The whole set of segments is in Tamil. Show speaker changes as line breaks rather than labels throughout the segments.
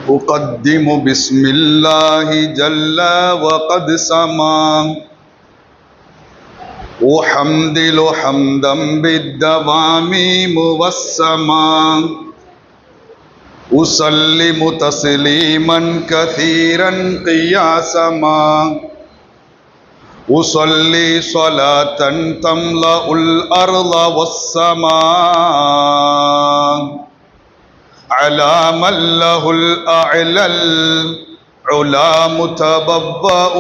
أقدم بسم الله جل وقد سما أحمدل حمدا بالدوام موسما أسلم تسليما كثيرا قياسما أصلي صلاة تملأ الأرض والسماء على من له الأعلى العلا متبوأ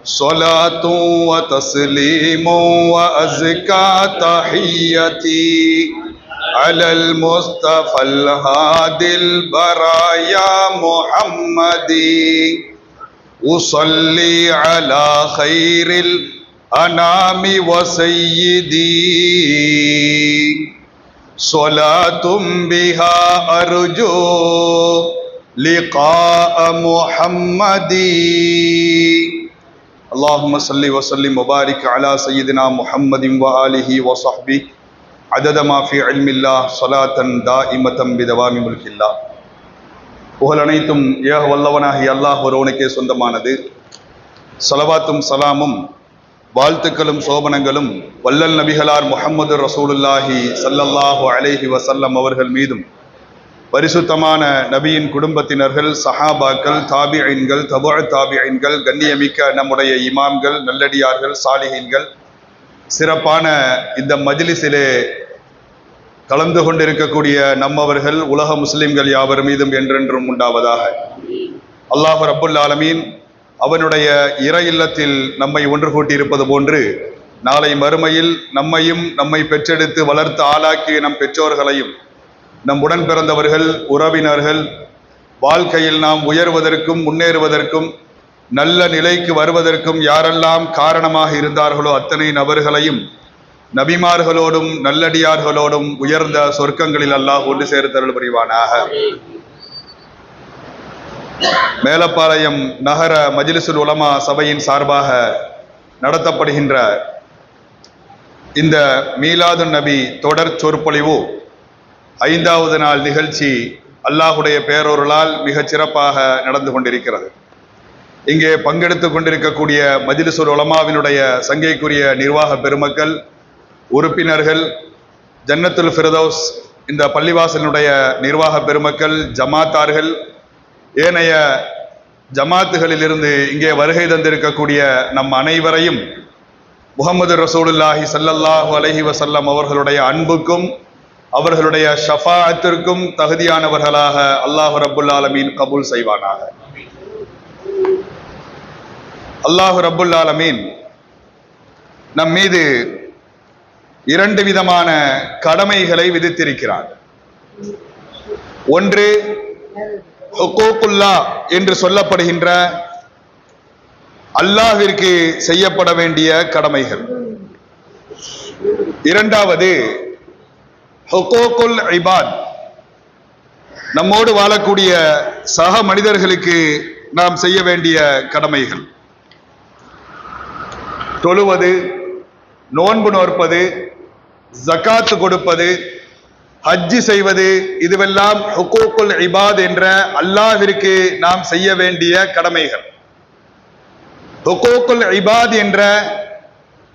صلاة وتسليم وأزكى تحيتي على المصطفى الهادي البرايا محمدي أصلي على خير الأنام وسيدي صلاة بها أرجو لقاء محمدي اللهم صل وسلم وبارك على سيدنا محمد وآله وصحبه عدد ما في علم الله صلاة دائمة بدوام ملك الله. புகழ் அனைத்தும் ஏக வல்லவனாகி அல்லாஹ் ஒருவனுக்கே சொந்தமானது. ஸலவாத்தும் சலாமும் வாழ்த்துக்களும் சோபனங்களும் வல்லல் நபிகளார் முஹம்மது ரசூலுல்லாஹி ஸல்லல்லாஹு அலைஹி வஸல்லம் அவர்கள் மீதும் பரிசுத்தமான நபியின் குடும்பத்தினர்கள், சஹாபாக்கள், தாபிஈன்கள், தபுஅ தாபிஈன்கள், கண்ணியமிக்க நம்முடைய இமாம்கள், நல்லடியார்கள், சாலிஹீன்கள், சிறப்பான இந்த மஜ்லிஸிலே கலந்து கொண்டிருக்கக்கூடிய நம்மவர்கள், உலக முஸ்லிம்கள் யாவர் மீதும் என்றென்றும் உண்டாவதாக. அல்லாஹ் ரப்புல் ஆலமீன் அவனுடைய இறை இல்லத்தில் நம்மை ஒன்று கூட்டியிருப்பது போன்று நாளை மறுமையில் நம்மையும் நம்மை பெற்றெடுத்து வளர்த்து ஆளாக்கிய நம் பெற்றோர்களையும் நம் உடன் பிறந்தவர்கள், உறவினர்கள் வாழ்க்கையில் நாம் உயர்வதற்கும் முன்னேறுவதற்கும் நல்ல நிலைக்கு வருவதற்கும் யாரெல்லாம் காரணமாக இருந்தார்களோ அத்தனை நபர்களையும் நபிமார்களோடும் நல்லடியார்களோடும் உயர்ந்த சொர்க்கங்களில் அல்லாஹ் ஒன்று சேர்த்தருள் புரிவானாக. மேலப்பாளையம் நகர மஜ்லிஸுல் உலமா சபையின் சார்பாக நடத்தப்படுகின்ற இந்த மீலாதுன் நபி தொடர் சொற்பொழிவு 5வது நாள் நிகழ்ச்சி அல்லாஹுடைய பேரொருளால் மிகச் சிறப்பாக நடந்து கொண்டிருக்கிறது. இங்கே பங்கெடுத்து கொண்டிருக்கக்கூடிய மஜ்லிஸுல் உலமாவினுடைய சங்கைக்குரிய நிர்வாக பெருமக்கள், உறுப்பினர்கள், ஜன்னத்துல் ஃபிர்தௌஸ் இந்த பள்ளிவாசலினுடைய நிர்வாக பெருமக்கள், ஜமாத்தார்கள், ஏனைய ஜமாத்துகளிலிருந்து இங்கே வருகை தந்திருக்கக்கூடிய நம் அனைவரையும் முஹம்மது ரசூலுல்லாஹி ஸல்லல்லாஹு அலைஹி வஸல்லம் அவர்களுடைய அன்புக்கும் அவர்களுடைய ஷஃபாஅத்திற்கும் தகுதியானவர்களாக அல்லாஹ் ரப்புல் ஆலமீன் கபூல் செய்வானாக. அல்லாஹ் ரப்புல் ஆலமீன் நம் மீது 2 விதமான கடமைகளை விதித்திருக்கிறார். ஒன்று ஹுக்கூக்குல்லாஹ் என்று சொல்லப்படுகின்ற அல்லாஹ்விற்கு செய்யப்பட வேண்டிய கடமைகள். 2வது ஹுக்கூக்குல் இபாத், நம்மோடு வாழக்கூடிய சக மனிதர்களுக்கு நாம் செய்ய வேண்டிய கடமைகள். தொழுவது, நோன்பு நோற்பது, ஜகாத்து கொடுப்பது, ஹஜ்ஜி செய்வது, இதுவெல்லாம் ஹுக்கூக்குல் இபாத் என்ற அல்லாஹ்விற்கு நாம் செய்ய வேண்டிய கடமைகள். ஹுக்கூக்குல் இபாத் என்ற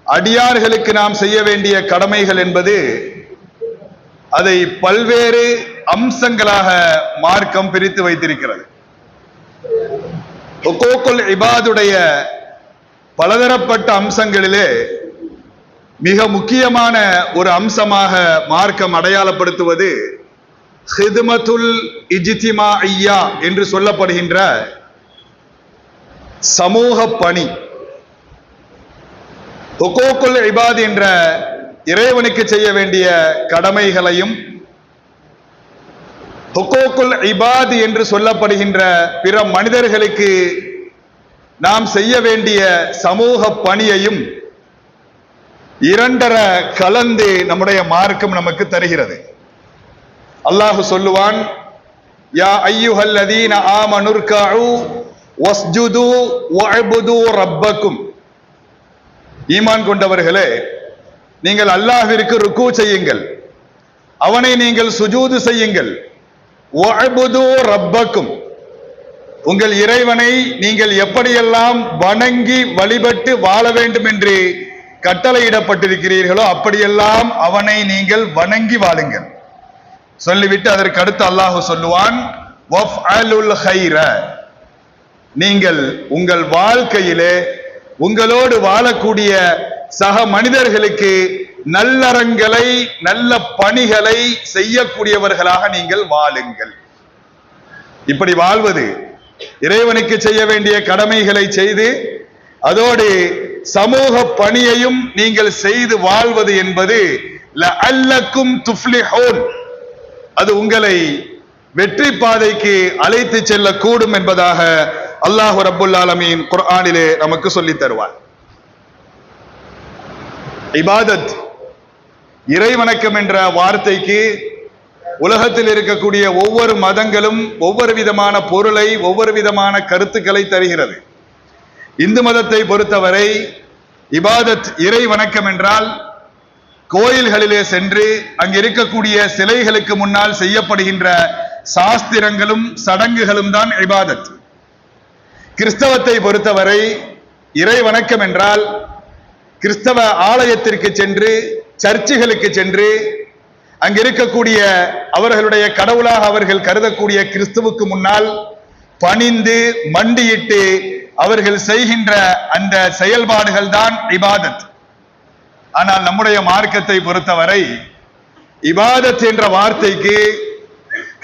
அடியார்களுக்கு நாம் செய்ய வேண்டிய கடமைகள் என்பது அதை பல்வேறு அம்சங்களாக மார்க்கம் பிரித்து வைத்திருக்கிறது. ஹுக்கூக்குல் இபாதுடைய பலதரப்பட்ட அம்சங்களிலே மிக முக்கியமான ஒரு அம்சமாக மார்க்கம் அடையாளப்படுத்துவது ஹித்மத்துல் இஜ்திமாஇய்யா என்று சொல்லப்படுகின்ற சமூக பணி. ஹுக்கூக்குல் இபாத் என்ற இறைவனுக்கு செய்ய வேண்டிய கடமைகளையும் ஹுக்கூக்குல் இபாத் என்று சொல்லப்படுகின்ற பிற மனிதர்களுக்கு நாம் செய்ய வேண்டிய சமூக பணியையும் 2 கலந்து நம்முடைய மார்க்கம் நமக்கு தருகிறது. அல்லாஹ் சொல்லுவான், யா அய்யுஹல்லதீன ஆமனுர்கஉ வஸ்ஜுது வஅபுது ரப்பக்கும். ஈமான் கொண்டவர்களே, நீங்கள் அல்லாஹ்விற்கு ருக்கு செய்யுங்கள், அவனை நீங்கள் சுஜூது செய்யுங்கள், வஅபுது ரப்பக்கும், உங்கள் இறைவனை நீங்கள் எப்படியெல்லாம் வணங்கி வழிபட்டு வாழ வேண்டும் என்று கட்டளையிடப்பட்டிருக்கிறீர்களோ அப்படியெல்லாம் அவனை நீங்கள் வணங்கி வாழுங்கள். சொல்லிவிட்டு அதற்கு அடுத்து அல்லாஹ் சொல்லுவான், வஃஅலுல் கைர, நீங்கள் உங்கள் வாழ்க்கையிலே உங்களோடு வாழக்கூடிய சக மனிதர்களுக்கு நல்லறங்களை நல்ல பணிகளை செய்யக்கூடியவர்களாக நீங்கள் வாழுங்கள். இப்படி வாழ்வது, இறைவனுக்கு செய்ய வேண்டிய கடமைகளை செய்து அதோடு சமூக பணியையும் நீங்கள் செய்து வாழ்வது என்பது லஅல்லக்கும் துஃப்லிஹூன், அது உங்களை வெற்றி பாதைக்கு அழைத்து செல்லக்கூடும் என்பதாக அல்லாஹ் ரப்புல் ஆலமீன் குர்ஆனிலே நமக்கு சொல்லித் தருவார். இபாதத், இறை வணக்கம் என்ற வார்த்தைக்கு உலகத்தில் இருக்கக்கூடிய ஒவ்வொரு மதங்களும் ஒவ்வொரு விதமான பொருளை ஒவ்வொரு விதமான கருத்துக்களை தருகிறது. இந்து மதத்தை பொறுத்தவரை இபாதத், இறை வணக்கம் என்றால் கோயில்களிலே சென்று அங்கு இருக்கக்கூடிய சிலைகளுக்கு முன்னால் செய்யப்படுகின்ற சாஸ்திரங்களும் சடங்குகளும் தான் இபாதத். கிறிஸ்தவத்தை பொறுத்தவரை இறை வணக்கம் என்றால் கிறிஸ்தவ ஆலயத்திற்கு சென்று சர்ச்சுகளுக்கு சென்று அங்கு இருக்கக்கூடிய அவர்களுடைய கடவுளாக அவர்கள் கருதக்கூடிய கிறிஸ்துவுக்கு முன்னால் பணிந்து மண்டியிட்டு அவர்கள் செய்கின்ற அந்த செயல்பாடுகள் தான் இபாதத். ஆனால் நம்முடைய மார்க்கத்தை பொறுத்தவரை இபாதத் என்ற வார்த்தைக்கு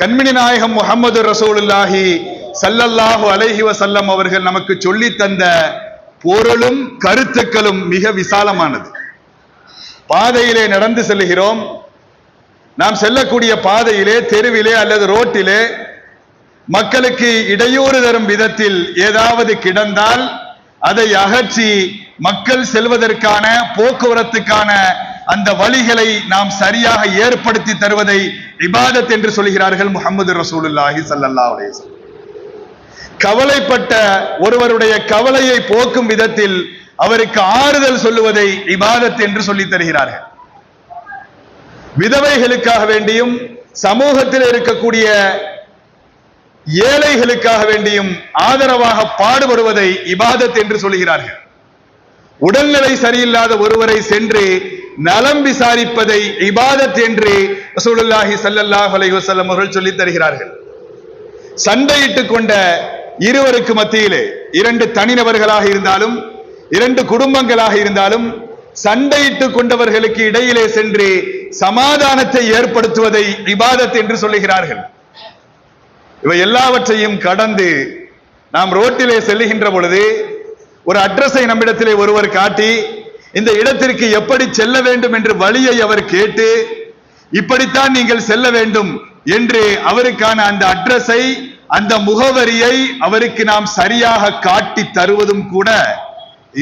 கண்மணி நாயகம் முஹம்மது ரசூலுல்லாஹி ஸல்லல்லாஹு அலைஹி வஸல்லம் அவர்கள் நமக்கு சொல்லி தந்த பொருளும் கருத்துக்களும் மிக விசாலமானது. பாதையிலே நடந்து செல்கிறோம், நாம் செல்லக்கூடிய பாதையிலே, தெருவிலே அல்லது ரோட்டிலே மக்களுக்கு இடையூறு தரும் விதத்தில் ஏதாவது கிடந்தால் அதை அகற்றி மக்கள் செல்வதற்கான போக்குவரத்துக்கான அந்த வழிகளை நாம் சரியாக ஏற்படுத்தி தருவதை இபாதத் என்று சொல்கிறார்கள் முஹம்மது ரசூலுல்லாஹி ஸல்லல்லாஹு அலைஹி வஸல்லம். கவலைப்பட்ட ஒருவருடைய கவலையை போக்கும் விதத்தில் அவருக்கு ஆறுதல் சொல்லுவதை இபாதத் என்று சொல்லித் தருகிறார்கள். விதவைகளுக்காக வேண்டியும் சமூகத்தில் இருக்கக்கூடிய ஏழைகளுக்காக வேண்டியும் ஆதரவாக பாடுபடுவதை இபாதத் என்று சொல்கிறார்கள். உடல்நிலை சரியில்லாத ஒருவரை சென்று நலம் விசாரிப்பதை இபாதத் என்று ரசூலுல்லாஹி ஸல்லல்லாஹு அலைஹி வஸல்லம் அவர்கள் சொல்லித் தருகிறார்கள். சண்டையிட்டுக் கொண்ட இருவருக்கு மத்தியிலே, இரண்டு தனிநபர்களாக இருந்தாலும் இரண்டு குடும்பங்களாக இருந்தாலும் சண்டையிட்டுக் கொண்டவர்களுக்கு இடையிலே சென்று சமாதானத்தை ஏற்படுத்துவதை இபாதத் என்று சொல்லுகிறார்கள். இவை எல்லாவற்றையும் கடந்து நாம் ரோட்டிலே செல்லுகின்ற பொழுது ஒரு அட்ரஸை நம்மிடத்திலே ஒருவர் காட்டி இந்த இடத்திற்கு எப்படி செல்ல வேண்டும் என்று வழியை அவர் கேட்டு இப்படித்தான் நீங்கள் செல்ல வேண்டும் என்று அவருக்கான அந்த அட்ரஸை, அந்த முகவரியை அவருக்கு நாம் சரியாக காட்டி தருவதும் கூட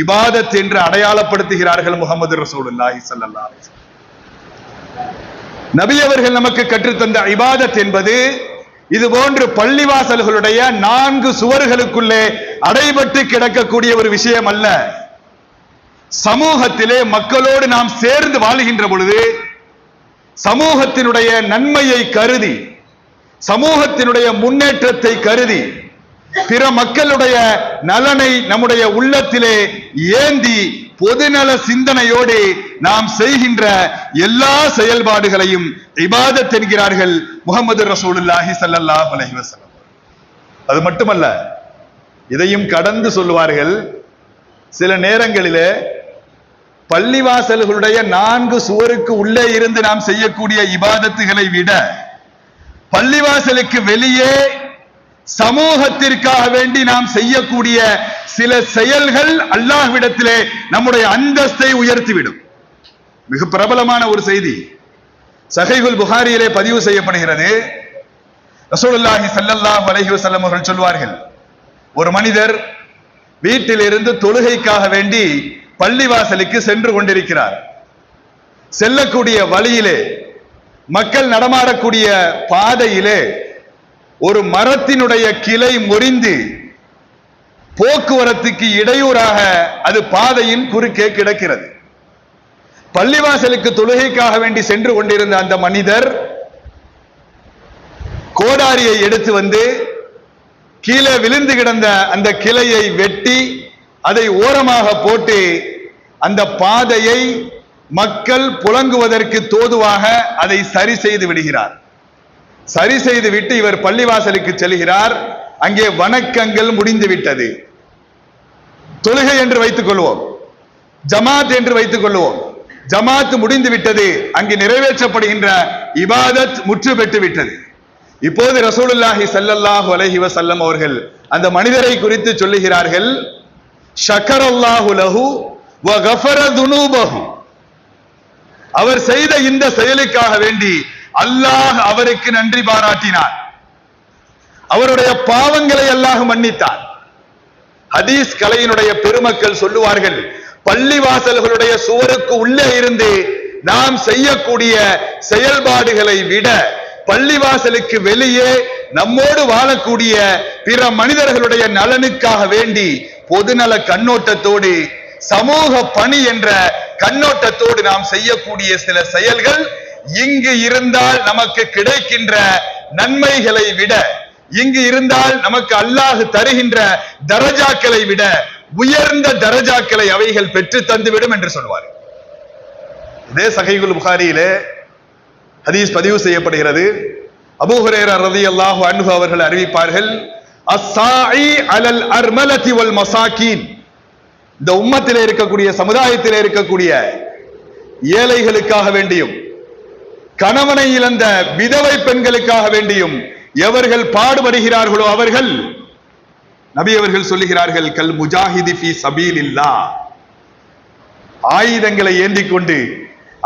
இபாதத் என்று அடையாளப்படுத்துகிறார்கள் முஹம்மது ரசூலுல்லாஹி ஸல்லல்லாஹு அலைஹி வஸல்லம். நபி அவர்கள் நமக்கு கற்றுத்தந்த இபாதத் என்பது இது போன்று பள்ளிவாசல்களுடைய 4 சுவர்களுக்குள்ளே அடைபட்டு கிடக்கக்கூடிய ஒரு விஷயம் அல்ல. சமூகத்திலே மக்களோடு நாம் சேர்ந்து வாழுகின்ற பொழுது சமூகத்தினுடைய நன்மையை கருதி, சமூகத்தினுடைய முன்னேற்றத்தை கருதி, பிற மக்களுடைய நலனை நம்முடைய உள்ளத்திலே ஏந்தி பொதுநல சிந்தனையோடு நாம் செய்கின்ற எல்லா செயல்பாடுகளையும் இபாதத் என்கிறார்கள் முஹம்மது ரசூலுல்லாஹி ஸல்லல்லாஹு அலைஹி வஸல்லம். அது மட்டுமல்ல, இதையும் கடந்து சொல்லுவார்கள், சில நேரங்களிலே பள்ளிவாசல்களுடைய 4 சுவருக்கு உள்ளே இருந்து நாம் செய்யக்கூடிய இபாதத்துகளை விட பள்ளிவாசலுக்கு வெளியே சமூகத்திற்காக வேண்டி நாம் செய்யக்கூடிய சில செயல்கள் அல்லாஹ்விடத்திலே நம்முடைய அந்தஸ்தை உயர்த்திவிடும். மிக பிரபலமான ஒரு செய்தி சஹீஹுல் புகாரியிலே பதிவு செய்யப்படுகிறது. ரசூலுல்லாஹி ஸல்லல்லாஹு அலைஹி வஸல்லம் அவர்கள் சொல்வார்கள், ஒரு மனிதர் வீட்டிலிருந்து தொழுகைக்காக வேண்டி பள்ளிவாசலுக்கு சென்று கொண்டிருக்கிறார். செல்லக்கூடிய வழியிலே, மக்கள் நடமாடக்கூடிய பாதையிலே ஒரு மரத்தினுடைய கிளை முறிந்து போக்குவரத்துக்கு இடையூறாக அது பாதையின் குறுக்கே கிடக்கிறது. பள்ளிவாசலுக்கு தொழுகைக்காக வேண்டி சென்று கொண்டிருந்த அந்த மனிதர் கோடாரியை எடுத்து வந்து கீழே விழுந்து கிடந்த அந்த கிளையை வெட்டி அதை ஓரமாக போட்டு அந்த பாதையை மக்கள் புழங்குவதற்கு தோதுவாக அதை சரி செய்து விடுகிறார். சரி செய்து விட்டு இவர் பள்ளிவாசலுக்கு செல்கிறார். அங்கே வணக்கங்கள் முடிந்து விட்டது. தொழுகை என்று வைத்துக் கொள்வோம், ஜமாத் என்று வைத்துக் கொள்வோம். ஜமாத் முடிந்து விட்டது. அங்கு நிறைவேற்றப்படுகின்ற இபாதத் முற்று பெற்று விட்டது. இப்போது ரசூலுல்லாஹி ஸல்லல்லாஹு அலைஹி வஸல்லம் அவர்கள் அந்த மனிதரை குறித்து சொல்லுகிறார்கள், ஷக்கரல்லாஹு லஹு வ கஃபர துனூபஹு. அவர் செய்த இந்த செயலுக்காக வேண்டி அல்லாஹ் அவருக்கு நன்றி பாராட்டினார். அவருடைய பாவங்களை அல்லாஹ் மன்னித்தார். ஹதீஸ் கலையினுடைய பெருமக்கள் சொல்லுவார்கள், பள்ளிவாசல்களுடைய சுவருக்கு உள்ளே இருந்து நாம் செய்யக்கூடிய செயல்பாடுகளை விட பள்ளிவாசலுக்கு வெளியே நம்மோடு வாழக்கூடிய பிற மனிதர்களுடைய நலனுக்காக வேண்டி பொதுநல கண்ணோட்டத்தோடு சமூக பணி என்ற கண்ணோட்டத்தோடு நாம் செய்யக்கூடிய சில செயல்கள் இங்கு இருந்தால் நமக்கு கிடைக்கின்ற நன்மைகளை விட, இங்கு இருந்தால் நமக்கு அல்லாஹ் தருகின்ற தரஜாக்களை விட உயர்ந்த தரஜாக்களை அவைகள் பெற்று தந்துவிடும் என்று சொல்வார். இதே சஹீஹுல் புகாரியிலே ஹதீஸ் பதிவு செய்யப்படுகிறது. அபூ ஹுரைரா ரலியல்லாஹு அன்ஹு அவர்கள் அறிவிப்பார்கள், அஸ்ஸாஇ அலல் அர்மலதி வல் மசாகீன். இந்த உம்மத்திலே இருக்கக்கூடிய, சமுதாயத்திலே இருக்கக்கூடிய ஏழைகளுக்காக வேண்டியும் கணவனை இழந்த விதவை பெண்களுக்காக வேண்டியும் எவர்கள் பாடுபடுகிறார்களோ அவர்கள், நபி அவர்கள் சொல்லுகிறார்கள், கல் முஜாஹிதி ஃபீ சபீலில்லாஹ், ஆயுதங்களை ஏந்தி கொண்டு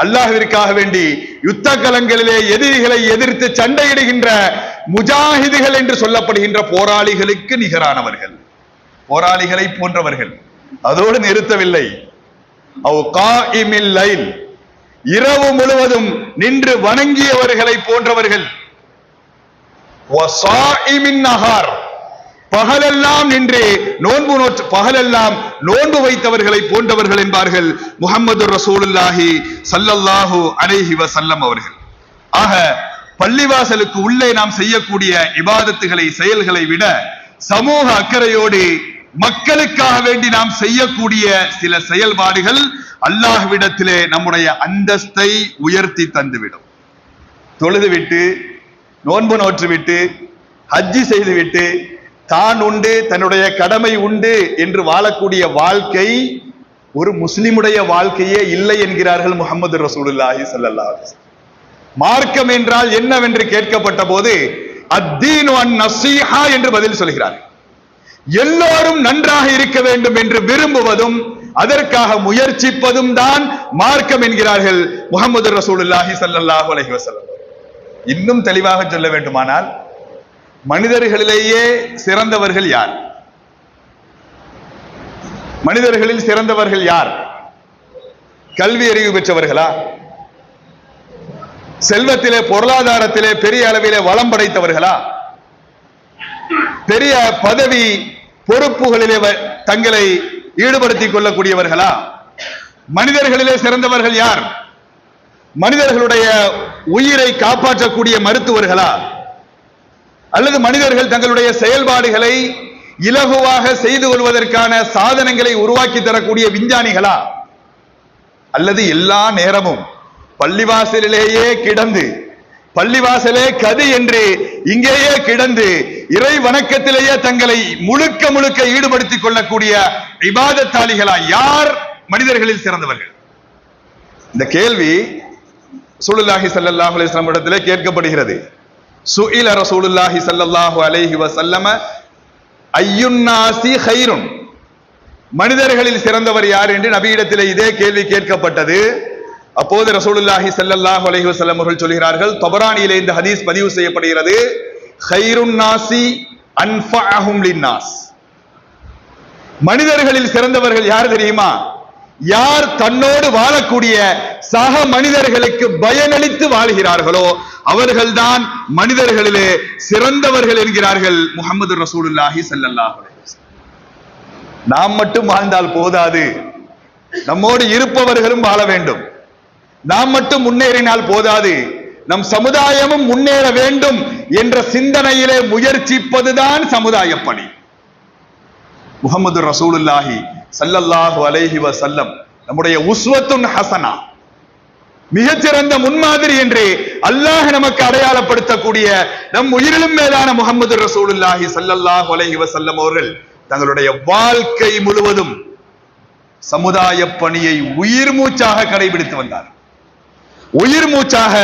அல்லாஹ்விற்காக வேண்டி யுத்த களங்களிலே எதிரிகளை எதிர்த்து சண்டையிடுகின்ற முஜாஹிதுகள் என்று சொல்லப்படுகின்ற போராளிகளுக்கு நிகரானவர்கள், போராளிகளை போன்றவர்கள். அதோடு நிறுத்தவில்லை, இரவு முழுவதும் நின்று வணங்கியவர்களை போன்றவர்கள், பகலெல்லாம் நின்று பகலெல்லாம் நோன்பு வைத்தவர்களை போன்றவர்கள் என்பார்கள் முஹம்மது ரசூலுல்லாஹி ஸல்லல்லாஹு அலைஹி வஸல்லம் அவர்கள். ஆக பள்ளிவாசலுக்கு உள்ளே நாம் செய்யக்கூடிய இபாதத்துகளை, செயல்களை விட சமூக அக்கறையோடு மக்களுக்காக வேண்டி நாம் செய்யக்கூடிய சில செயல்பாடுகள் அல்லாஹ்விடத்திலே நம்முடைய அந்தஸ்தை உயர்த்தி தந்துவிடும். தொழுது விட்டு, நோன்பு நோற்று விட்டு, ஹஜ்ஜி செய்து விட்டு, தான் உண்டு தன்னுடைய கடமை உண்டு என்று வாழக்கூடிய வாழ்க்கை ஒரு முஸ்லிமுடைய வாழ்க்கையே இல்லை என்கிறார்கள் முஹம்மது ரசூலுல்லாஹி ஸல்லல்லாஹு அலைஹி வஸல்லம். மார்க்கம் என்றால் என்னவென்று கேட்கப்பட்ட போது அத்தீனு அன்-நஸீஹா என்று பதில் சொல்கிறார். எல்லோரும் நன்றாக இருக்க வேண்டும் என்று விரும்புவதும் அதற்காக முயற்சிப்பதும் தான் மார்க்கம் என்கிறார்கள் முஹம்மது ரசூலுல்லாஹி ஸல்லல்லாஹு அலைஹி வஸல்லம். இன்னும் தெளிவாக சொல்ல வேண்டுமானால், மனிதர்களிலேயே சிறந்தவர்கள் யார்? மனிதர்களில் சிறந்தவர்கள் யார்? கல்வி அறிவு பெற்றவர்களா? செல்வத்திலே, பொருளாதாரத்திலே பெரிய அளவிலே வளம் படைத்தவர்களா? பெரிய பதவி பொறுப்புகளிலே தங்களை ஈடுபடுத்திக் கொள்ளக்கூடியவர்களா? மனிதர்களிலே சிறந்தவர்கள் யார்? மனிதர்களுடைய உயிரை காப்பாற்றக்கூடிய மருத்துவர்களா? அல்லது மனிதர்கள் தங்களுடைய செயல்பாடுகளை இலகுவாக செய்து கொள்வதற்கான சாதனங்களை உருவாக்கி தரக்கூடிய விஞ்ஞானிகளா? அல்லது எல்லா நேரமும் பள்ளிவாசலிலேயே கிடந்து, பள்ளிவாசலே கதி என்று இங்கேயே கிடந்து இறை வணக்கத்திலேயே தங்களை முழுக்க முழுக்க ஈடுபடுத்திக் கொள்ளக்கூடிய இபாதத்தாளிகளா? யார் மனிதர்களில் சிறந்தவர்கள்? இந்த கேள்வி ரசூலுல்லாஹி ஸல்லல்லாஹு அலைஹி வஸல்லம் இடத்திலே கேட்கப்படுகிறது. சுஇல ரசூலுல்லாஹி ஸல்லல்லாஹு அலைஹி வஸல்லம் அய்யுன்னாசி கைருன், மனிதர்களில் சிறந்தவர் யார் என்று நபியிடத்திலே இதே கேள்வி கேட்கப்பட்டது. அப்போது ரசூலுல்லாஹி ஸல்லல்லாஹு அலைஹி வஸல்லம் அவர்கள் சொல்கிறார்கள், தபரானியிலே இந்த ஹதீஸ் பதிவு செய்யப்படுகிறது, கைருன் நாசி அன்ஃபஅஹும் லின்னாஸ். மனிதர்களில் சிறந்தவர்கள் யார் தெரியுமா? யார் தன்னோடு வாழக்கூடிய சக மனிதர்களுக்கு பயனளித்து வாழ்கிறார்களோ அவர்கள்தான் மனிதர்களிலே சிறந்தவர்கள் என்கிறார்கள் முஹம்மது ரசூலுல்லாஹி ஸல்லல்லாஹு அலைஹி வஸல்லம். நாம் மட்டும் வாழ்ந்தால் போதாது, நம்மோடு இருப்பவர்களும் வாழ வேண்டும். நாம் மட்டும் முன்னேறினால் போதாது, நம் சமுதாயமும் முன்னேற வேண்டும் என்ற சிந்தனையிலே முயற்சிப்பதுதான் சமுதாய பணி. முஹம்மது ரசூலுல்லாஹி ஸல்லல்லாஹு அலைஹி வஸல்லம் நம்முடைய உஸ்வத்துன் ஹசனா, மிகச்சிறந்த முன்மாதிரி என்று அல்லாஹ் நமக்கு அடையாளப்படுத்தக்கூடிய நம் உயிரிலும் மேலான முஹம்மது ரசூலுல்லாஹி ஸல்லல்லாஹு அலைஹி வஸல்லம் அவர்கள் தங்களுடைய வாழ்க்கை முழுவதும் சமுதாய பணியை உயிர் மூச்சாக கடைபிடித்து வந்தார். உயிர் மூச்சாக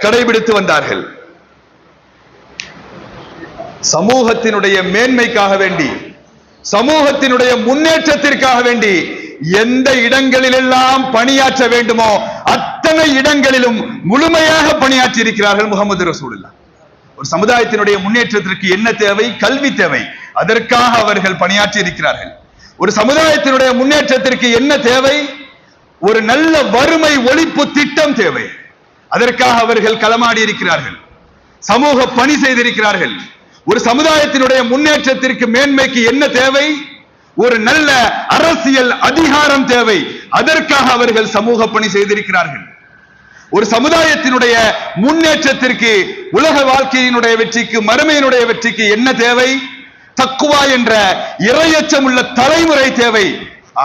கடைபிடித்து வந்தார்கள். சமூகத்தினுடைய மேன்மைக்காக வேண்டி, சமூகத்தினுடைய முன்னேற்றத்திற்காக வேண்டி எந்த இடங்களிலெல்லாம் பணியாற்ற வேண்டுமோ அத்தனை இடங்களிலும் முழுமையாக பணியாற்றி இருக்கிறார்கள் முஹம்மது ரசூலுல்லாஹ். ஒரு சமுதாயத்தினுடைய முன்னேற்றத்திற்கு என்ன தேவை? கல்வி தேவை. அதற்காக அவர்கள் பணியாற்றி இருக்கிறார்கள். ஒரு சமுதாயத்தினுடைய முன்னேற்றத்திற்கு என்ன தேவை? ஒரு நல்ல வறுமை ஒழிப்பு திட்டம் தேவை. அதற்காக அவர்கள் களமாடி இருக்கிறார்கள், சமூக பணி செய்திருக்கிறார்கள். ஒரு சமுதாயத்தினுடைய முன்னேற்றத்திற்கு மேன்மைக்கு என்ன தேவை? ஒரு நல்ல அரசியல் அதிகாரம் தேவை. அதற்காக அவர்கள் சமூக பணி செய்திருக்கிறார்கள். ஒரு சமுதாயத்தினுடைய முன்னேற்றத்திற்கு, உலக வாழ்க்கையினுடைய வெற்றிக்கு, மறுமையினுடைய வெற்றிக்கு என்ன தேவை? தக்குவா என்ற இறையச்சம் உள்ள தலைமுறை தேவை.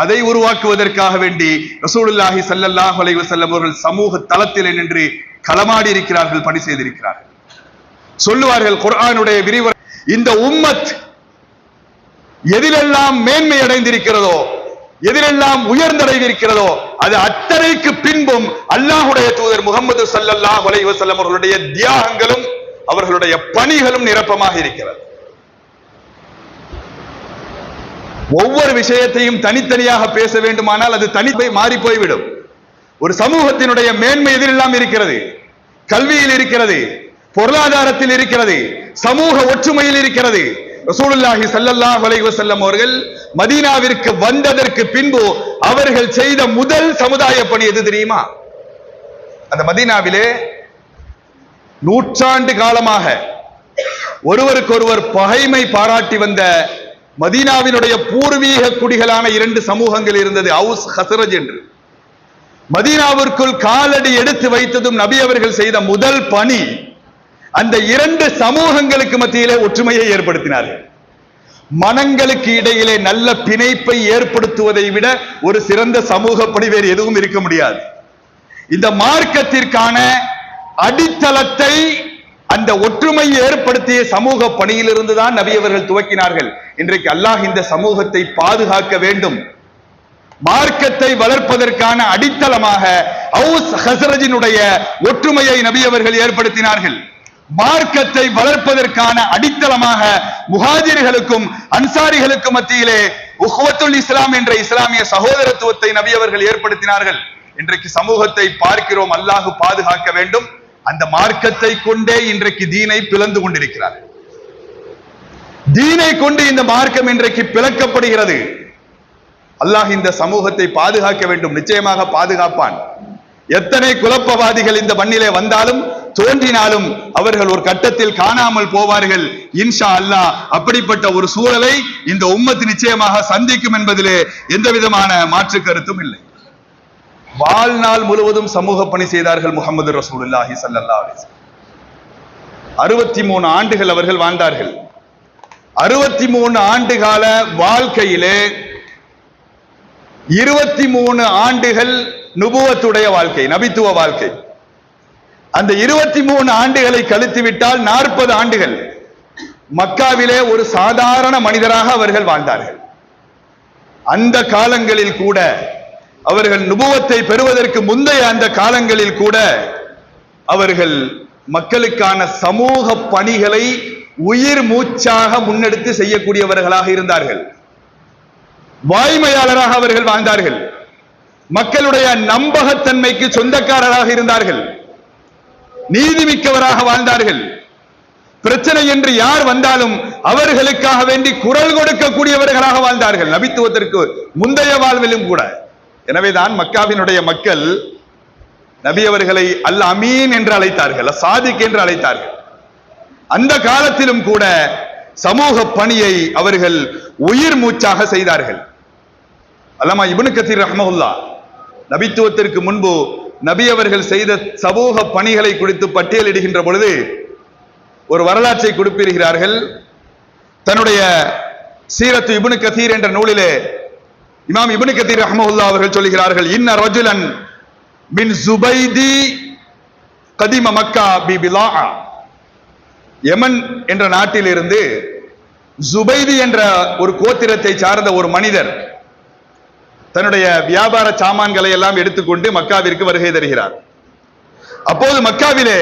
அதை உருவாக்குவதற்காக வேண்டி ரசூலுல்லாஹி ஸல்லல்லாஹு அலைஹி வஸல்லம் அவர்கள் சமூக தளத்தில் நின்று களமாடி இருக்கிறார்கள், பணி செய்திருக்கிறார்கள். சொல்லுவார்கள் குர்ஆனுடைய விரிவுரை, இந்த உம்மத் எதிலெல்லாம் மேன்மை அடைந்திருக்கிறதோ, எதிலெல்லாம் உயர்ந்தடைந்திருக்கிறதோ அது அத்தனைக்கு பின்பும் அல்லாஹ்வுடைய தூதர் முஹம்மது ஸல்லல்லாஹு அலைஹி வஸல்லம் அவர்களுடைய தியாகங்களும் அவர்களுடைய பணிகளும் நிரப்பமாக இருக்கிறது. ஒவ்வொரு விஷயத்தையும் தனித்தனியாக பேச வேண்டுமானால் அது தனிப்பை மாறி போய்விடும். ஒரு சமூகத்தினுடைய மேன்மை எதிலெல்லாம் இருக்கிறது? கல்வியில் இருக்கிறது, பொருளாதாரத்தில் இருக்கிறது, சமூக ஒற்றுமையில் இருக்கிறது. ரசூலுல்லாஹி ஸல்லல்லாஹு அலைஹி வஸல்லம் அவர்கள் மதீனாவிற்கு வந்ததற்கு பின்பு அவர்கள் செய்த முதல் சமுதாய பணி எது தெரியுமா? அந்த மதீனாவிலே நூற்றாண்டு காலமாக ஒருவருக்கொருவர் பகைமை பாராட்டி வந்த மதீனாவினுடைய பூர்வீக குடிகளான இரண்டு சமூகங்கள் இருந்தது, அவுஸ் ஹஸ்ரஜ் என்று. மதீனாவிற்குள் காலடி எடுத்து வைத்ததும் நபி அவர்கள் செய்த முதல் பணி அந்த இரண்டு சமூகங்களுக்கு மத்தியிலே ஒற்றுமையை ஏற்படுத்தினார்கள். மனங்களுக்கு இடையிலே நல்ல பிணைப்பை ஏற்படுத்துவதை விட ஒரு சிறந்த சமூக பணி வேறு எதுவும் இருக்க முடியாது. இந்த மார்க்கத்திற்கான அடித்தளத்தை அந்த ஒற்றுமையை ஏற்படுத்திய சமூக பணியிலிருந்து தான் நபி அவர்கள் துவக்கினார்கள். இன்றைக்கு அல்லாஹ் இந்த சமூகத்தை பாதுகாக்க வேண்டும், மார்க்கத்தை வளர்ப்பதற்கான அடித்தளமாக அவுஸ் ஹஸ்ரஜினுடைய ஒற்றுமையை நபி அவர்கள் ஏற்படுத்தினார்கள். மார்க்கத்தை வளர்ப்பதற்கான அடித்தளமாக முஹாஜிர்களுக்கும் அன்சாரிகளுக்கும் மத்தியிலே உஹ்வத்துல் இஸ்லாம் என்ற இஸ்லாமிய சகோதரத்துவத்தை நபி அவர்கள் ஏற்படுத்தினார்கள். இன்றைக்கு சமூகத்தை பார்க்கிறோம், அல்லாஹ் பாதுகாக்க வேண்டும். அந்த மார்க்கத்தை கொண்டே இன்றைக்கு தீனை பிளந்து கொண்டிருக்கிறார். தீனை கொண்டு இந்த மார்க்கம் இன்றைக்கு பிளக்கப்படுகிறது. அல்லாஹ் இந்த சமூகத்தை பாதுகாக்க வேண்டும், நிச்சயமாக பாதுகாப்பான். எத்தனை குழப்பவாதிகள் இந்த மண்ணிலே வந்தாலும் தோன்றினாலும் அவர்கள் ஒரு கட்டத்தில் காணாமல் போவார்கள். இன்ஷா அல்லாஹ் அப்படிப்பட்ட ஒரு சூழலை இந்த உம்மத்து நிச்சயமாக சந்திக்கும் என்பதிலே எந்த விதமான மாற்று கருத்தும் இல்லை. வாழ்நாள் முழுவதும் சமூக பணி செய்தார்கள் முஹம்மது ரசூலுல்லாஹி ஸல்லல்லாஹு அலைஹி வஸல்லம். 63 ஆண்டுகள் அவர்கள் வாழ்ந்தார்கள். 63 ஆண்டு கால வாழ்க்கையிலே 23 ஆண்டுகள் நுபுவத்துடைய வாழ்க்கை, நபித்துவ வாழ்க்கை. அந்த 23 ஆண்டுகளை கழித்து விட்டால் 40 ஆண்டுகள் மக்காவிலே ஒரு சாதாரண மனிதராக அவர்கள் வாழ்ந்தார்கள். அந்த காலங்களில் கூட அவர்கள் நுபுவத்தை பெறுவதற்கு முந்தைய அந்த காலங்களில் கூட அவர்கள் மக்களுக்கான சமூக பணிகளை உயிர் மூச்சாக முன்னெடுத்து செய்யக்கூடியவர்களாக இருந்தார்கள். வாய்மையாளராக அவர்கள் வாழ்ந்தார்கள். மக்களுடைய நம்பகத்தன்மைக்கு சொந்தக்காரராக இருந்தார்கள். நீதிமிக்கவராக வாழ்ந்தார்கள். பிரச்சனை என்று யார் வந்தாலும் அவர்களுக்காக வேண்டி குரல் கொடுக்கக்கூடியவர்களாக வாழ்ந்தார்கள், நபித்துவத்திற்கு முந்தைய வாழ்விலும் கூட. எனவேதான் மக்காவினுடைய மக்கள் நபி அவர்களை அல் அமீன் என்று அழைத்தார்கள், சாதிக் என்று அழைத்தார்கள். அந்த காலத்திலும் கூட சமூக பணியை அவர்கள் உயிர் மூச்சாக செய்தார்கள். அல்லாமா இப்னு கதீர் ரஹ்மஹுல்லாஹ் நபித்துவத்திற்கு முன்பு நபி அவர்கள் செய்த சமூக பணிகளை குறித்து பட்டியலிடுகின்ற பொழுது ஒரு வரலாற்றை குறிப்பிடுகிறார்கள். தன்னுடைய சீரத்து இப்னு கதீர் என்ற நூலிலே இமாம் இப்னு கதீர் ரஹ்மத்துல்லாஹி அவர்கள் சொல்கிறார்கள், இன்ன ரஜுலன் மின் ஜுபைதி கதிம மக்கா பி பிலாஅ, யமன் என்ற நாட்டிலிருந்து ஜுபைதி என்ற ஒரு கோத்திரத்தை சார்ந்த ஒரு மனிதர் தன்னுடைய வியாபார சாமான்களை எல்லாம் எடுத்துக்கொண்டு மக்காவிற்கு வருகை தருகிறார். அப்போது மக்காவிலே